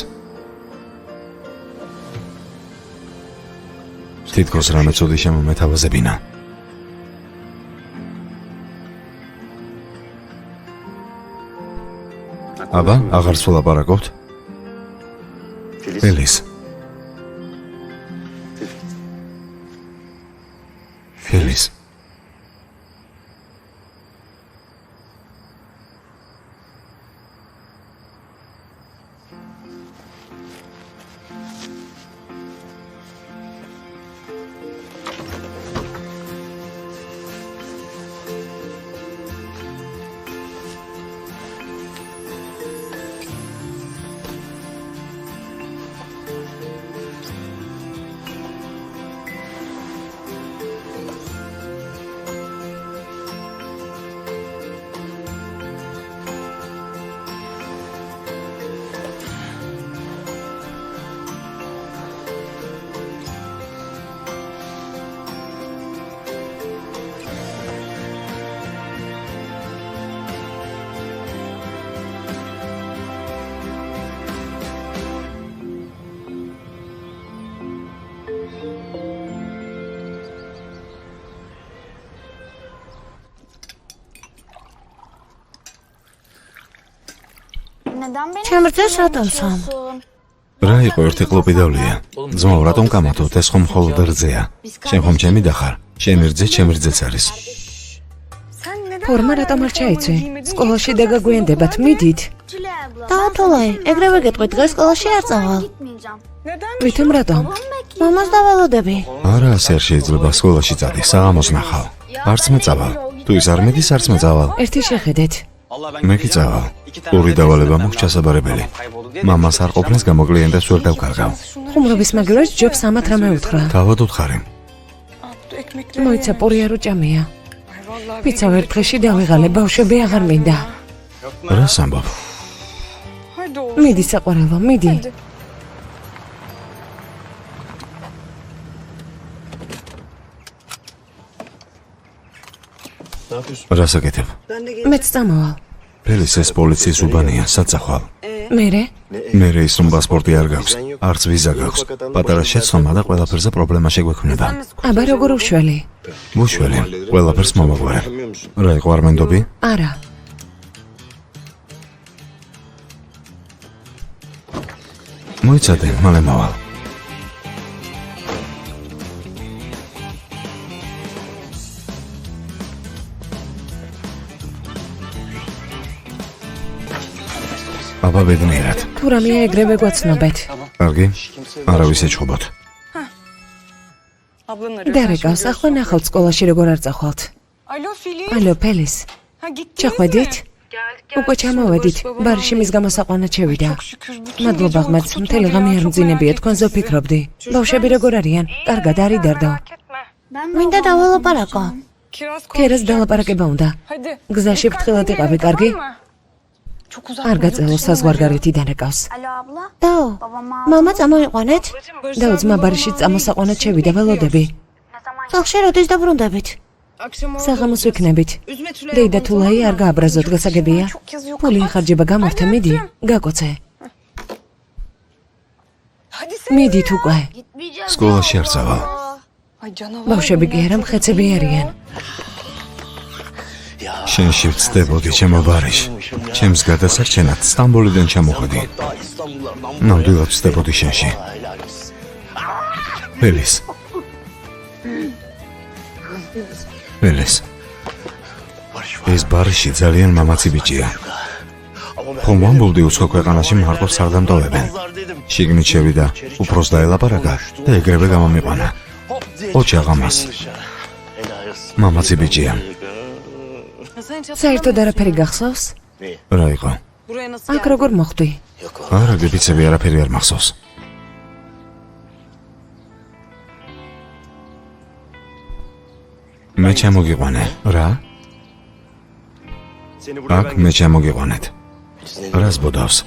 თითქოს რამე ცუდი შემომეთავაზებინა. აბა, აღარ სულაპარაკობთ? Feliz. Feliz. Neden beni Чем რძეს რატომ სამ? რა იყო ერთი ყლუპიდავლია? ძმაო, რატომ კამათობთ? ეს ხომ მხოლოდ რძეა. შენ ხომ ჩემი და ხარ? ჩემი რძეც არის. ფორმა რატომ არ ჩაიცვი? სკოლაში დაგაგვიანდებათ, მიდით. Tülay abla? დაუთოლაი, ეგრევე გეტყვი დღეს სკოლაში არ წავალ. Gitmeyeceğim. ვითომ რატომ? მამას დავალოდები. არა, ასე არ შეიძლება სკოლაში წადი, საღამოს ნახავ. არც მე წავალ. თუ ის არ მედის, არც მე წავალ. ერთი შეხედეთ. მე კი წავალ. ორი დავალება მაქვს ჩასაბარებელი. მამას არ ყოფნას გამო კლიენტებს ვერ დავკარგავ. ხუმრობის მაგივრად ჯობს ამათ რამე უთხრა. თავად უთხარი. მოიცა პური არ უჭამია. პიცა ვერ დღეში დავიღალე, ბავშვები აღარ მინდა. რას ამბობ? მიდი საყვარელო, მიდი. რას აკეთებ? მეც წამოვალ. ფელის ეს პოლიციის უბანია, საწახვალ. მერე? მე ის რომ პასპორტი არ გაქვს, არც ვიზა გაქვს. პატარა შეცდომა და ყველაფერზე პრობლემა შეგვექმნება. აბა როგორ უშველი? უშველი, ყველაფერს მომაგვარე. რა იყო არ მენდობი? არა. მოიცადე, მალე მოვალ. აბა ბედნიერად. თუ რამეა ეგრევე გვაცნობეთ. კარგი? არავის ეჩხუბოთ. დარეკავს, ახლა ნახავთ სკოლაში როგორ არ წახვალთ. ალო, ფელის. ჩახვედით? უკვე ჩამოვედით, ბარში მის გამოსაყვანად შევიდა. მადლობა ღმერთს, მთელი ღამე არ მძინებია, თქვენზე ვფიქრობდი. ბავშვები როგორ არიან? კარგად, არ იდარდო. მინდა დავალაპარაკო. ქერას დალაპარაკება უნდა. გზაში ფრთხილად იყავი, კარგი? არ გაწელო საზღვარგარეთი დარეკავს. Alo abla? დაო, მამა წამოიყვანეთ? დაო, ძმა ბარში წამოსაყვანად შევიდა, ველოდები. სახლში როდის დაბრუნდებით? საღამოს ვიქნებით. დეიდა თულაი არ გააბრაზოთ, გასაგებია. ფული იხარჯება გამორთე, მიდი, გაკოცე. მიდით უკვე. Gitmeyeceğim. სკოლაში არ წავალ. ბავშვები კი არა მხეცები არიან. შენში ვწდებოდი ჩემო ბარიში. ჩემს გადასარჩენად სტამბოლიდან ჩამოხვედი. ნამდვილად ვწდებოდი შენში. ფელის. ფელის. ეს ბარიში ძალიან მამაცი ბიჭია. ხომ ვამბობდი უცხო ქვეყანაში მარტო სარდამტოვებენ. შიგნით შევიდა, უფროს დაელაპარაკა და ეგრევე გამომიყვანა. ოჩაღამას. მამაცი ბიჭია. საერთოდ არაფერი გახსოვს? რა იყო? აქ როგორ მოხვდი? არა, გებიცები არაფერი არ მახსოვს. მე ჩამოგიყვანე, რა? აქ მე ჩამოგიყვანეთ. რას ბოდავს?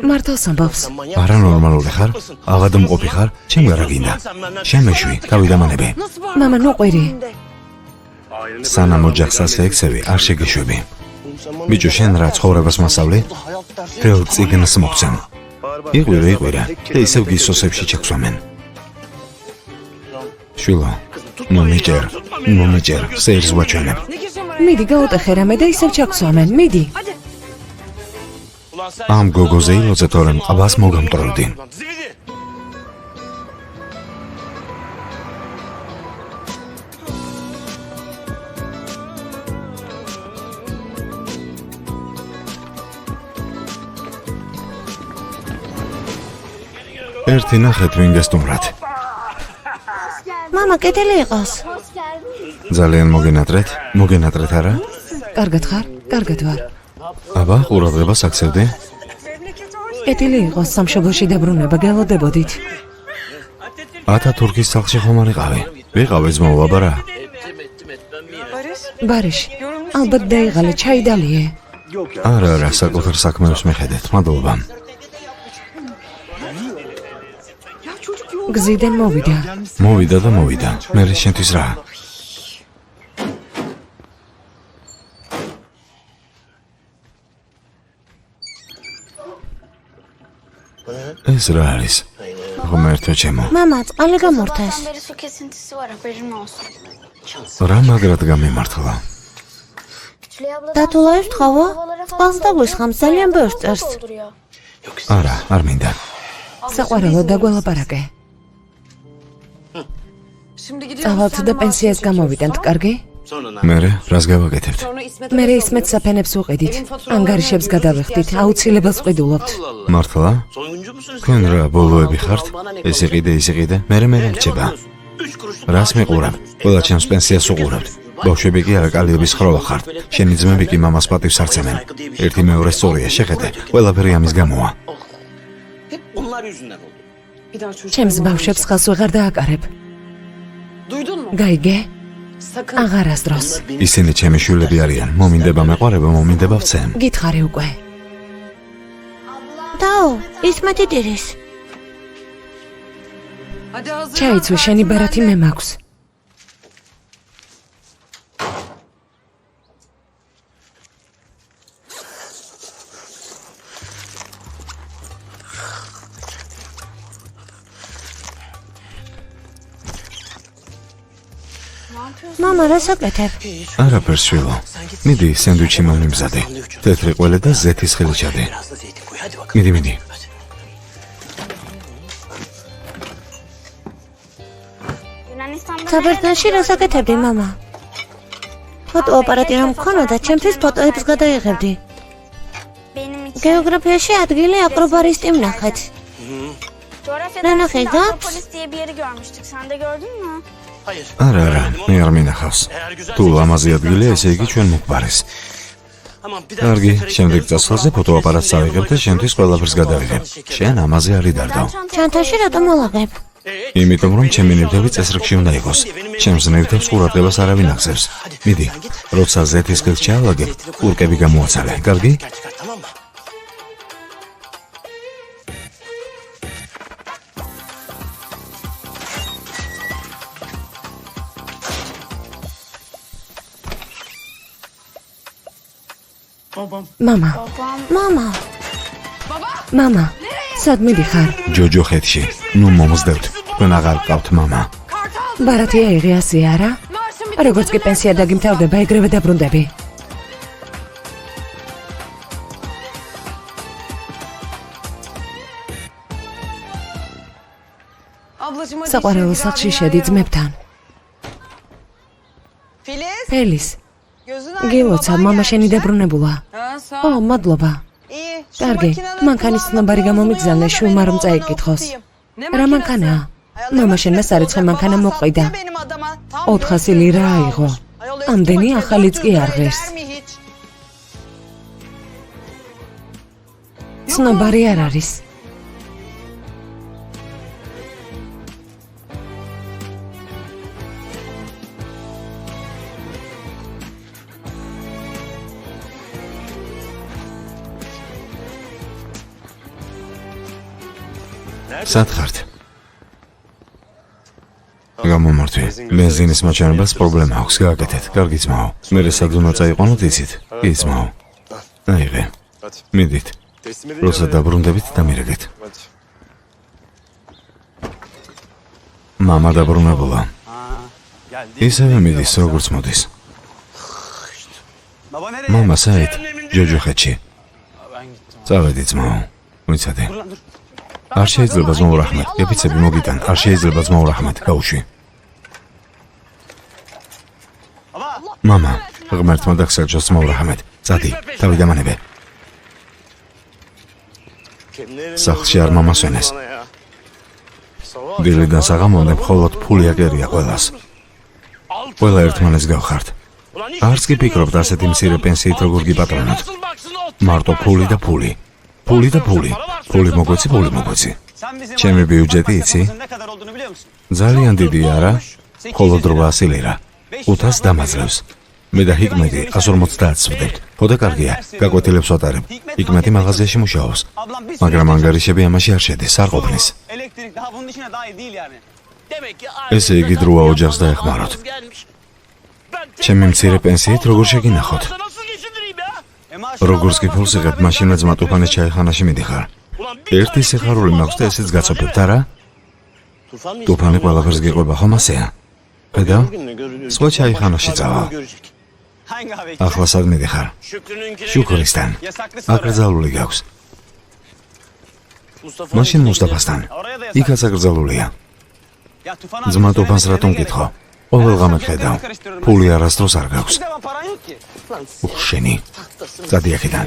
მართალს ამბობს. არანორმალური ხარ? აღადმყოფი ხარ? ჩემ არა გინდა. შემეშვი, თავიდამანები. მამა ნუყვირი. სანამ ოჯახს ასე ექცევი, არ შეგეშვები. ბიჭო, შენ რა ცხოვრებას მასავლი? თელ წიგნს მოგცემ. იყვირა და ისევ გისოსებში ჩაგვსვამენ. შვილო, ნუ მიჯერ, სეირს ვაჩვენებ. მიდი გაუტეხე რამე და ისევ ჩაგვსვამენ, მიდი. ამ გოგოზე ილოძე თორემ ყბას მოგამტროლდი. ერთი ნახეთ ვინ გესტუმრათ. მამა კეთილი იყოს. ძალიან მოგენატრეთ არა? კარგად ხარ? კარგად ვარ. აბა, ყურადღებას აქცევდი? კეთილი იყოს, სამშობლოში დაბრუნება გელოდებოდით. ათათურქის სახლში ხომ არ იყავი? ვიყავი ძმაო, აბა რა? ბარიში, ალბათ დაიღალე, ჩაიდალიე. არა, საკუთარ საქმეებს მიხედეთ, მადლობა. გზიდან მოვიდა, მე შენთვის რა? ეს რა არის? ღმერთო ჩემო. მამა, წყალი გამორთეს. Beri su kesintisi var, haberin olsun. რა მაგრად გამემართლა? დათულაებს თხოვო? წყალს დაგვისხამს, ძალიან ბევრს წერს. არა, არ მინდა. საყვარელო დაგველაპარაკე. წავალთ და პენსიას გამოვიდანთ, კარგი? მერე რას გავაკეთებთ? მე ისმეთს საფენებს უყიდით, ანგარიშებს გადავეხდით, აუცილებელს ყიდულობთ. მართლა? თქვენ რა ბოლოები ხართ? ეს იყიდე, ის იყიდე, მერე რჩება. რას მიყურებ? ყველა ჩემს პენსიას უყურებთ. ბავშვები კი არა კალიების ხროვა ხართ. შენი ძმები კი მამას პატივს არცემენ. ერთი მეორე სწორია, შეხედე, ყველაფერი ამის გამოა. Hep onlar yüzünden oldu. ჩემს ბავშვებს ხელს ვეღარ დააკარებ. გაიგე? აღარასდროს. ისინი ჩემი შვილები არიან. მომინდება მეყარება, მომინდება ვცემ. გითხარი უკვე. დაო, ისმეთი ტირის. ჩაიცვი შენი ბარათი მე მაქვს. მამა, რას აკეთებ? არაფერს შვილო. მიდი სენდვიჩი მომიმზადე. თეთრი ყველე და ზეთის ხილი ჩადე. Biraz da zeytin koy hadi bakalım. მიდი, მიდი. საბერძნეთში რას აკეთებდი, მამა? ფოტოაპარატი რომ მქონოდა, ჩემთვის ფოტოებს გადაიღებდი. გეოგრაფიაში ადგილი აკრობარისტი ვნახეთ. Coğrafyadan Nana Feyza? Akropolis diye bir yeri görmüştük. Sen de gördün mü? Hayır. არა, არა, მე არ მინახავს. თუ ლამაზი ადგილია, ესე იგი ჩვენ მოგვარეს. Tamam bir კარგი, შემდეგ წასვლაზე ფოტოაპარატს ავიღებ და შენთვის ყველაფერს გადავიღებ. შენ ამაზე არ იდარდო. ჩანთაში რატომ ვალაგებ? იმიტომ რომ ჩემი ნივთები წესრიგში უნდა იყოს. ჩემს ნივთებს ყურადღებას არავინ აღწევს. მიდი, როცა ზეთის ხილს ჩავალაგებ, კურკები გამოაცალე. კარგი? çıkar tamam mı? მამა, მამა, მამა, სად მიდიხარ? ჯოჯოხეთში. ნუ მომსდევთ. თქვენ აღარ გყავთ მამა. ბარათი აიღე ასე არა? როგორც კი პენსია დაგიმთავრდება, ეგრევე დაბრუნდები. საყვარელო სახლში შედი ძმებთან. ფელის, გილოცა, მამა შენი დაბრუნებულა. ო, მადლობა. კარგი, მანქანის ცნობარი გამომიგზავნე, შვილმა რომ წაიკითხოს. რა მანქანაა? მამა შენმა სარეცხე მანქანა მოყიდა. 400 ლირა აიღო. ამდენი ახალიც კი არ ღირს. ცნობარი არ არის. სად ხართ? გამომართვე. ბენზინის მაჩვენებელს პრობლემა აქვს, გააკეთეთ. კარგი ძმაო. მერე სად უნდა წაიყვანოთ იცით? კი ძმაო. აიღე. მიდით. როცა დაბრუნდებით დამირეკეთ. მამა დაბრუნებულა. ისევე მიდის, როგორც მოდის. მამა საით, ჯოჯოხეთში. წავედი ძმაო. ვიცადე. არ შეიძლება ზმოურახმეთ, ეფიცები მოგიტან, არ შეიძლება ზმოურახმეთ, გაუშვი. მამა, ღმერთმა დაგსაჯოს ზმოურახმეთ, წადი, თავი დამანებე. სახლში არ მომასვენეს. დილიდან საღამომდე მხოლოდ ფული აკერია ყველას. ყველა ერთმანეთს გავხართ. არც კი ფიქრობთ ასეთი მცირე პენსიით როგორ გიპატრონოთ. მარტო ფული და ფული. ფული და ფული. ფული მოგვეცი, ფული მოგვეცი. ჩემი ბიუჯეტი იცი? ძალიან დიდი არა, მხოლოდ 800 ლირა. 500 დამაძლევს. მე და ჰიკმეტი 150 ვდებთ. ხოდა კარგია, გაკვეთილებს ვატარებ. ჰიკმეტი მაღაზიაში მუშაობს. მაგრამ ანგარიშები ამაში არ შედის, არ ყოფნის. ესე იგი დროა ოჯახს დაეხმაროთ. ჩემი მცირე პენსიით როგორ შეგინახოთ? როგორც კი ფულს იღებ, მაშინაც ძმა ტუფანის ჩაიხანაში მიდიხარ. ერთი სიხარული მაქვს და ესეც გაწოფებთ, არა? ტუფანი ყველაფერს გიყვება, ხომ ასეა? ხედავ? სხვა ჩაიხანაში წავალ. Hangi ახლა სად მიდიხარ? Şükrü'nünkine შუქრისთან. Yasaklı აკრძალული გაქვს. Mustafa მაშინ მუსტაფასთან. იქაც აკრძალულია. Ya Tufan ძმა ტოფანს რატომ მკითხო? ყოველ ღამე ხედავ. ფული არასდროს არ გაქვს. Bir de ben paran yok ki. შენი. წადი აქედან.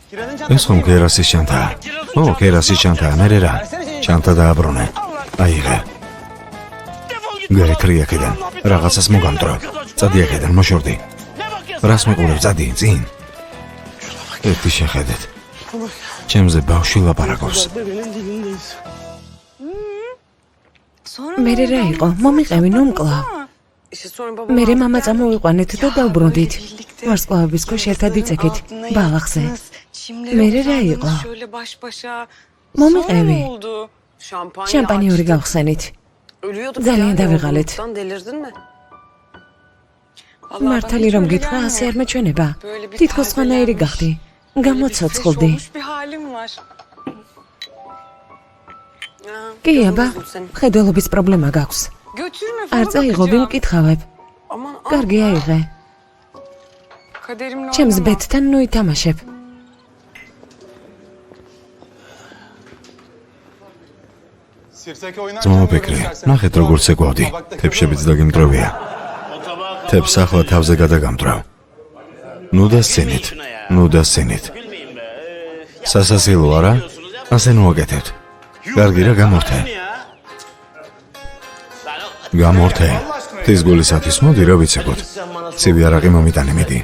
Kiranın ეს ხომ კერასის ჩანთაა? ო, კერასის ჩანთაა, მე რა? ჩანთა დააბრუნე. აიღე. გაიქრი აქედან. რაღაცას მოგამტრო. წადი აქედან, მოშორდი. რას მეყურებ, წადი, წინ. ერთი შეხედეთ. ჩემზე ბავშვი ლაპარაკობს. მე რა იყო? მომიყევი ნუ მკლავ. მერე მამა წამოვიყვანეთ და დავბრუნდით. ვარსკვლავების ქვეშ ერთად იწექით ბალახზე. მერე რა იყო? მომიყევი. შამპანიური გავხსენით. ძალიან დავიღალეთ. მართალი რომ გითხრა, ასე არ მეჩვენება. თითქოს სხვანაირი გახდი. გამოცოცხლდი. კი, აბა, ხედველობის პრობლემა გაქვს. არ წაიღობი, მკითხავებ. კარგი, აიღე. ჩემს ბედთან ნუ ითამაშებ. ძმაო ბეკრი, ნახეთ როგორც ეკვავდი. თებშებიც დაგემტრევია. თებს ახლა თავზე გადაგამტრავ. ნუ დასცენით, ნუ დასცენით. სასასილო არა? ასე ნუ აკეთებთ. კარგი რა გამორთე. გამორთე. თის გულისათვის მოდი რა ვიცებოთ. ცივი არაყი მომიტანე მიდი.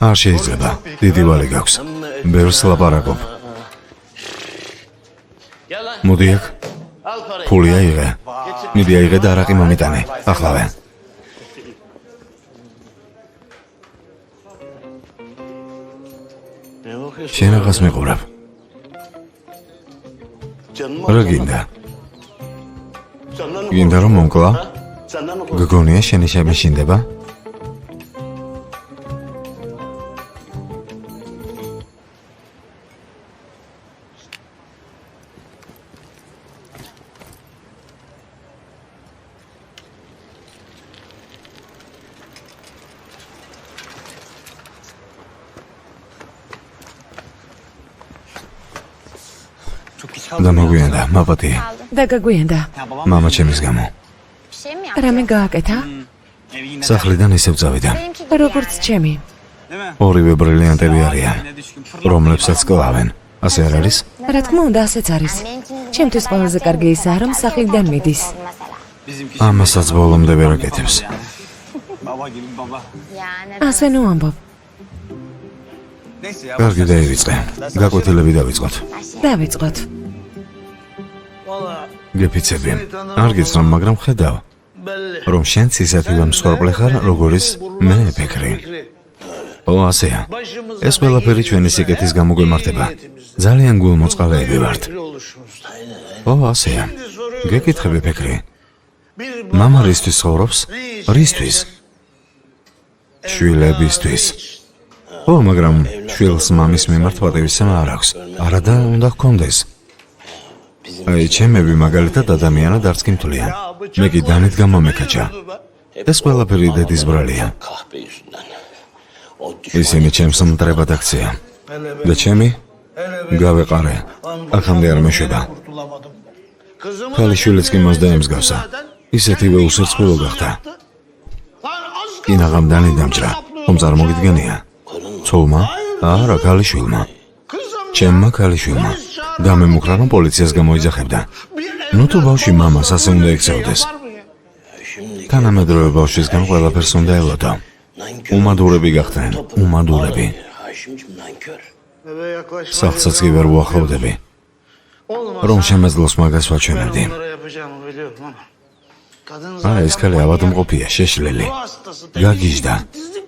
არ შეიძლება. დიდი ვალი გაქვს. ბევრს ლაპარაკობ. მოდი აქ. ფული აიღე. მიდი აიღე და არაყი მომიტანე. ახლავე. შენ რაღაც მეყურებ. რა გინდა? გინდა რომ მომკლა? გგონია შენი შემეშინდება? და მოგვიანდა, მაპატი. და გაგვიანდა. მამა ჩემის გამო. რამე გააკეთა? სახლიდან ისევ წავიდა. როგორც ჩემი. ორივე ბრილიანტები არიან, რომლებსაც კლავენ. ასე არ არის? რა თქმა უნდა, ასეც არის. ჩემთვის ყველაზე კარგი ისაა, რომ სახლიდან მიდის. ამასაც ბოლომდე ვერ აკეთებს. Baba gibi baba. ასე ნუ ამბობ. Neyse ya. კარგი დაივიწყე. გაკვეთილები დავიწყოთ. დავიწყოთ. გეფიცები. არ გიცნობ, მაგრამ ხედავ, რომ შენც ისეთივე მსხვერპლი ხარ, როგორც მე ფიქრი. ო, ასეა. ეს ყველაფერი ჩვენი სიკეთის გამო გვემართება. ძალიან გულმოწყალეები ვართ. ო, ასეა. გეკითხები ფიქრი. მამა რისთვის ცხოვრობს? რისთვის? შვილებისთვის. ო, მაგრამ შვილს მამის მიმართ პატივისცემა არ აქვს. არადა უნდა ჰქონდეს. აი, ჩემები მაგალითად ადამიანად არც კი მთლიან. მე კი დანით გამომეკაჭა. ეს ყველაფერი დედის ბრალია. Kahpe yüzünden. O ისინი ჩემს მტრებად აქცია. და ჩემი? გავეყარე. აქამდე არ მეშვება. ქალიშვილიც კი მას დაემსგავსა. ისეთივე უსერწყვილო გახდა. კინაღამ დანი დამჭრა. ხომ წარმოგიდგენია? ცოლმა? არა, ქალიშვილმა. ჩემმა ქალიშვილმა. დამემუქრა, რომ პოლიციას გამოიძახებდა. ნუ თუ ბავშვი მამას ასე უნდა ექცეოდეს. თანამედროვე ბავშვისგან ყველაფერს უნდა ელოდო. უმადურები გახდნენ, უმადურები. Haşimcim nankör. სახლსაც კი ვერ უახლოვდები. რომ შემეძლოს მაგას ვაჩვენებდი. არა, ეს ქალი ავადმყოფია, შეშლილი. გაგიჟდა.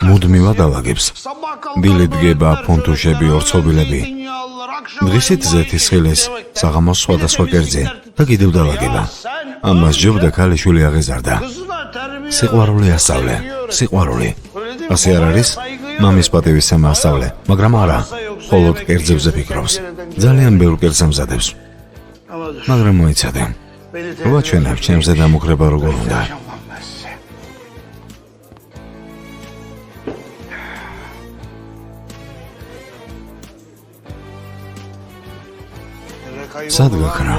მუდმივად ალაგებს. დილი დგება, ფუნთუშები, ორცობილები. დღისით ზეთის ხილეს, საღამოს სხვადასხვა კერძი და კიდევ დაალაგება. ამას ჯობდა ქალიშვილი აღეზარდა. სიყვარული ასწავლე, სიყვარული. ასე არ არის? მამის პატივისცემა ასწავლე, მაგრამ არა, მხოლოდ კერძებზე ფიქრობს. ძალიან ბევრ კერძს ამზადებს. მაგრამ მოიცადე. ვაჩვენებ ჩემზე დამუხრება როგორ უნდა. სად გაქრა?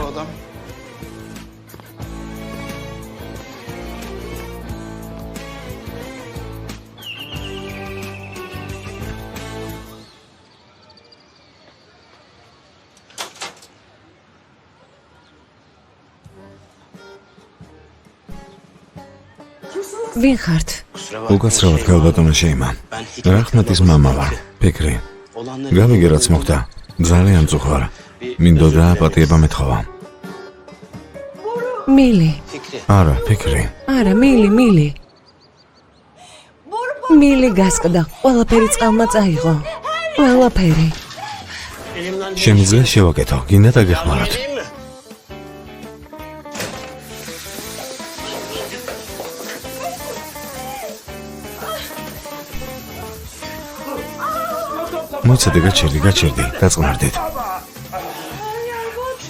ვინ ხართ? უკაცრავად ქალბატონო შეიმა. რახმეტის მამა ვარ, ფიქრი. გავიგე რაც მოხდა. ძალიან წუხარ. მინდოდა აპატიება მეთხოვა. მილი. არა, ფიქრი. არა, მილი. მილი გასკდა. ყველაფერი წყალმა წაიღო. ყველაფერი. შემიძლია შევაკეთო, გინდა დაგეხმაროთ. მოიცადე, გაჩერდი, დაწყნარდით.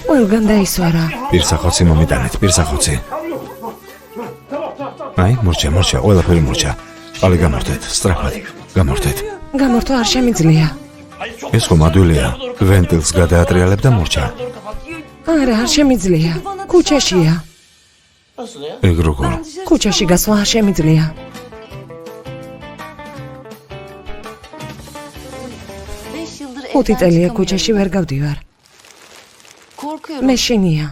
ყველგან დაისვარა. პირსახოცი მომიტანეთ, პირსახოცი. აი, მორჩა, ყველაფერი მორჩა. ყალი გამორთეთ, სწრაფად, გამორთეთ. გამორთვა არ შემიძლია. ეს ხომ ადვილია, ვენტილს გადაატრიალებ და მორჩა. არა, არ შემიძლია. ქუჩაშია. ეგ როგორ? ქუჩაში გასვლა არ შემიძლია. ხუთი წელია ქუჩაში ვერ გავდივარ. მეშინია.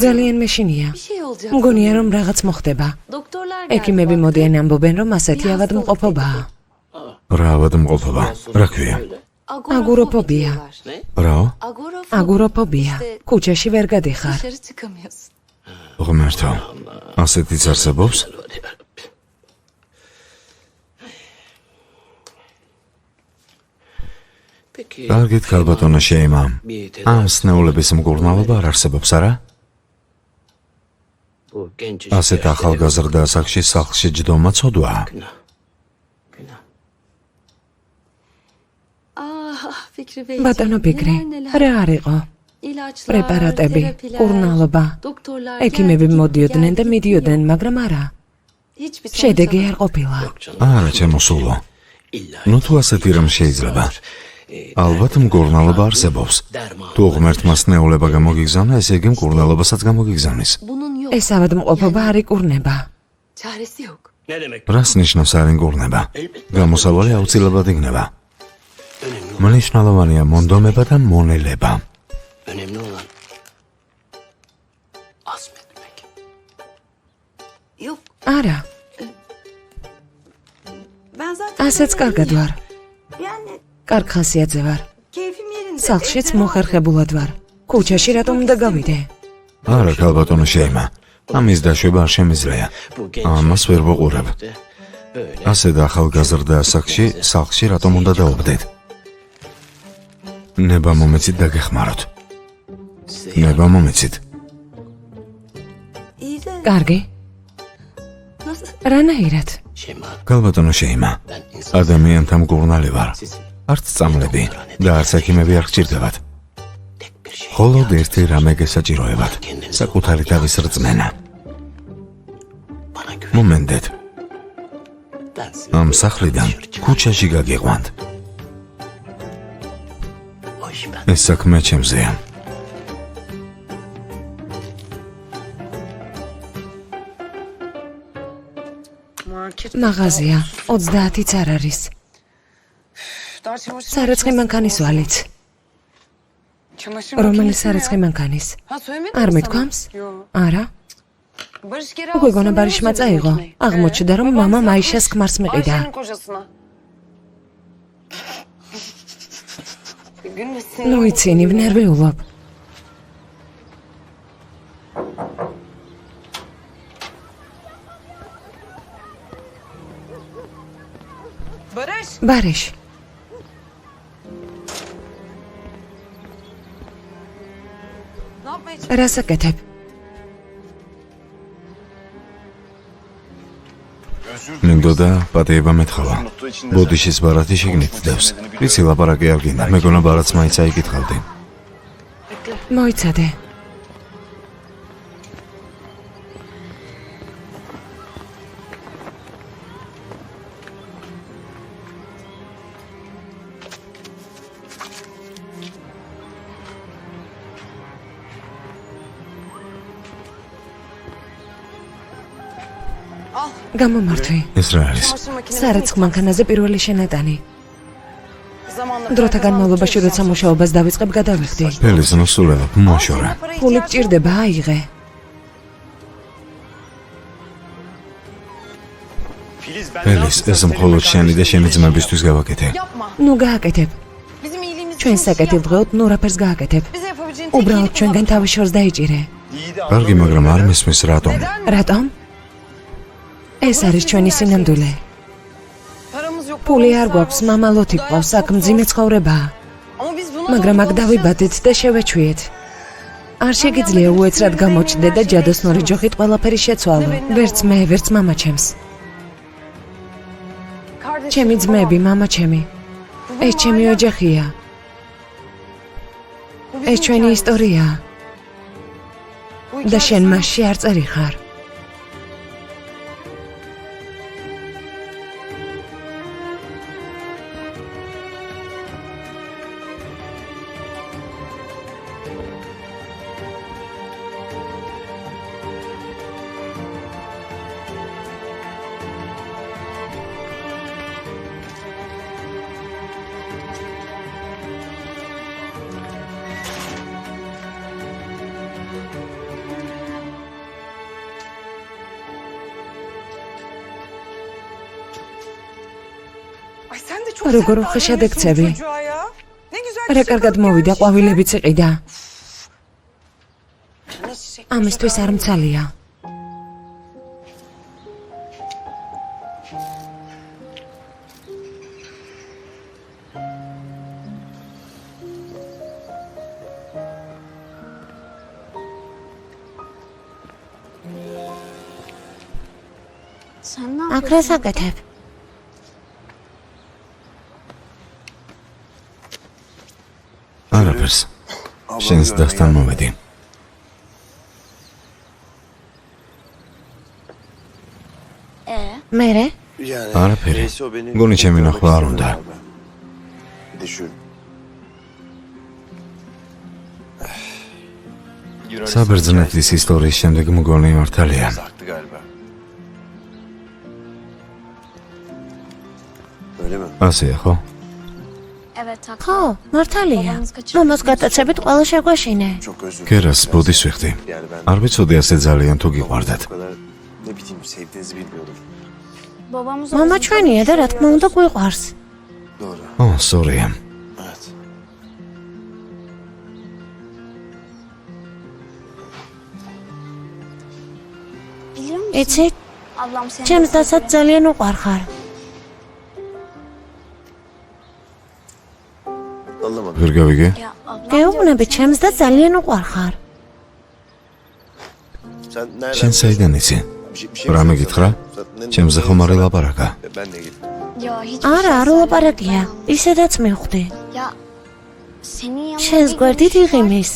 ძალიან მეშინია. მგონია რომ რაღაც მოხდება. ექიმები მოდიან ამბობენ რომ ასეთი ავადმყოფობაა. რა ავადმყოფობა? რა ქვია? აგუროფობია. რაო? აგუროფობია. ქუჩაში ვერ გადიხარ. ღმერთო, ასეთიც არსებობს? კარგით, ქალბატონო შეიმა. ამ სნეულების მკურნალობა არ არსებობს, არა? ასეთ ახალგაზრდა ასაკში სახლში ჯდომა ცოდვაა. ბატონო ფიქრი, რა არ იყო? პრეპარატები, კურნალობა. ექიმები მოდიოდნენ და მიდიოდნენ, მაგრამ არა. შედეგი არ ყოფილა. არა, ჩემოსულო. ნუ თუ ასეთი რამ შეიძლება. ალბათ მკურნალობა არსებობს. თუ ღმერთმა სნეულება გამოგიგზავნა, ესე იგი მკურნალობასაც გამოგიგზავნის. ეს ავადმყოფობა არ იკურნება. რას ნიშნავს არ იკურნება? გამოსავალი აუცილებლად იქნება. მნიშვნელოვანია მონდომება და მონელება. არა. ასეც კარგად ვარ. კარგ ხასიათზე ვარ. სახლშიც მოხერხებულად ვარ. ქუჩაში რატომ უნდა გავიდე? არა, ქალბატონო შეიმა. ამის დაშვება არ შემიძლია. ამას ვერ ვუყურებ. ასეთ ახალგაზრდა ასაკში სახლში რატომ უნდა დავობდეთ? ნება მომეცით დაგეხმაროთ. ნება მომეცით. კარგი. რანაირად? ქალბატონო შეიმა. ადამიანთა მკურნალი ვარ. არც წამლები და არც ექიმები არ გჭირდებათ. მხოლოდ ერთი რამე გესაჭიროებათ. საკუთარი თავის რწმენა. მომენტეთ. ამ სახლიდან ქუჩაში გაგიყვანთ. ეს საქმე ჩემზეა. მაღაზია 30-იც არ არის. სარეცხი მანქანის ვალიც. რომელი სარეცხი მანქანის? არ მეთქვამს? არა. უკვე გონა ბარიშმა წაიღო. აღმოჩნდა რომ მამა მაიშას ქმარს მიყიდა. ნუ იცინი, ვნერვიულობ. ბარიშ. რას აკეთებ? მინდოდა პატიება მეთხოვა. ბოდიშის ბარათი შიგნით დევს. ვიცი ლაპარაკი არ გინდა, მეგონა ბარათს მაინც აიკითხავდი. მოიცადე. გამომართვი. ეს რა არის? სარეცხ მანქანაზე პირველი შენატანი. დროთა განმავლობაში როცა მუშაობას დავიწყებ გადავიხდი. ფელის ნოსულელად მოშორა. ფული გჭირდება აიღე. ფელის ეს მხოლოდ შენი და შენი ძმებისთვის გავაკეთე. ნუ გააკეთებ. ჩვენ საკეთილდღეოდ ნუ რაფერს გააკეთებ. უბრალოდ ჩვენგან თავი შორს დაიჭირე. კარგი, მაგრამ არ მისმის რატომ? რატომ? ეს არის ჩვენი სინამდვილე. ფული არ გვაქვს, მამა ლოთი გვყავს, აქ მძიმე ცხოვრებაა. მაგრამ აქ დავიბადეთ და შევეჩვიეთ. არ შეგიძლია უეცრად გამოჩნდე და ჯადოსნური ჯოხით ყველაფერი შეცვალო. ვერც მე, ვერც მამა ჩემს. ჩემი ძმები, მამა ჩემი. ეს ჩემი ოჯახია. ეს ჩვენი ისტორიაა. და შენ მასში არ წერი ხარ. როგორ ხეშად ეკცევი? რა კარგად მოვიდა, ყვავილებიც იყიდა. ამისთვის არ მცალია. აქ რა საკეთებ? არაფერს. შენს დასთან მოვედი. მერე? არაფერი. გონი ჩემი ნახვა არ უნდა. საბერძნეთის ისტორიის შემდეგ მგონი მართალია. ასეა ხო? ხო, მართალია. მამას გატაცებით ყველა შეგვაშინე. კერას ბოდის ვიხდი. არ ვიცოდი ასე ძალიან თუ გიყვარდათ. მამა ჩვენია და რა თქმა უნდა გვიყვარს. ო, სორია. იცი, ჩემს დასაც ძალიან უყვარ ხარ. ვერ გავიგე? გეუბნები, ჩემს და ძალიან უყვარ ხარ. შენ საიდან იცი? რა მეკითხა? ჩემზე ხომ არ ელაპარაკა? არა, არ ულაპარაკია. ისედაც მივხვდი. შენს გვერდით იღიმის.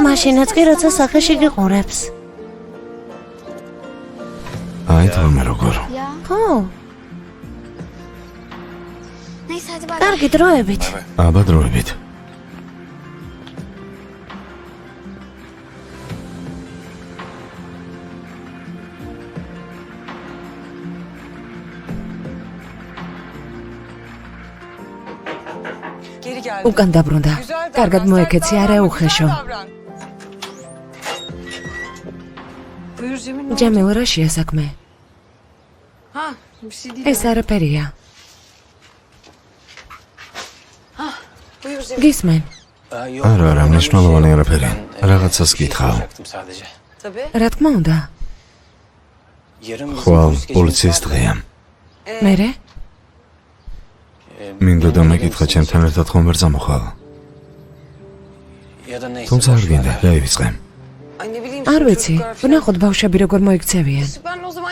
მაშინაც კი როცა სახეში გიყურებს. აი თორმე როგორ. ხო. კარგი დროებით. აბა დროებით. უკან დაბრუნდა. კარგად მოეკეცი, არა უხეშო. ჯამილ, რაშია საქმე? ეს არაფერია. გისმენ? არა, მნიშვნელოვანი არაფერი. რაღაცას გითხავ. რა თქმა უნდა. ხვალ პოლიციის დღეა. მერე? მინდოდა მეკითხა ჩემთან ერთად ხომ ვერ წამოხვალ. თუმცა არ გინდა, დაივიწყე. არ ვიცი, ვნახოთ ბავშვები როგორ მოიქცევიან.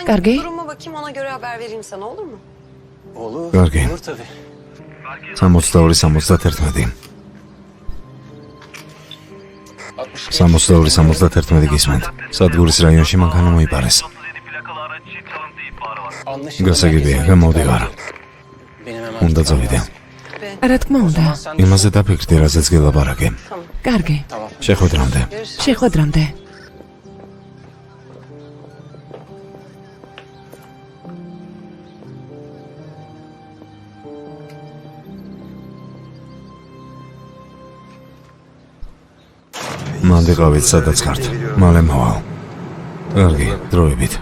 კარგი? კარგი. 62-71. 62-71 გისმენთ. სადგურის რაიონში მანქანა მოიპარეს. გასაგებია, გამოვდივარ. უნდა წავიდე. რა თქმა უნდა. იმაზე დაფიქრდი, რაზეც გელაპარაკე. კარგი. შეხვედრამდე. შეხვედრამდე. ვიყავით სადაც ხართ. მალე მოვალ. კარგი, დროებით.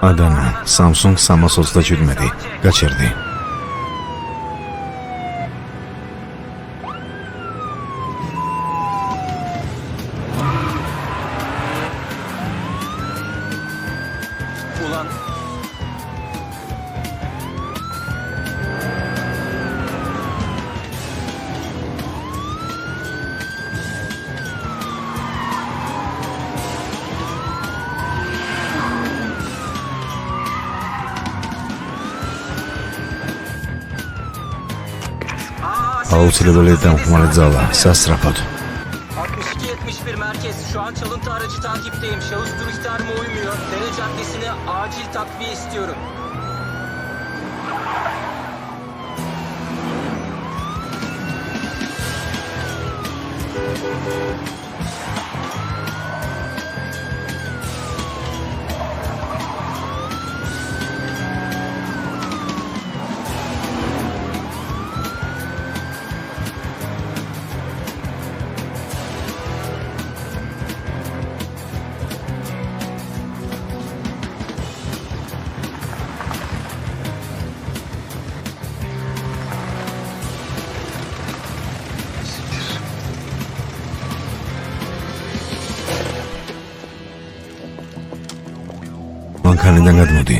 ადანა, Samsung 327. გაჩერდი. Ulan. აუცილებელი დამხმარე ძალა, სასწრაფოდ. 62-71 merkez. Şu an çalıntı aracı takipteyim. Şahıs duruş ihtarıma uymuyor. Dere Caddesi'ne acil takviye istiyorum. მანქანიდან გადმოდი.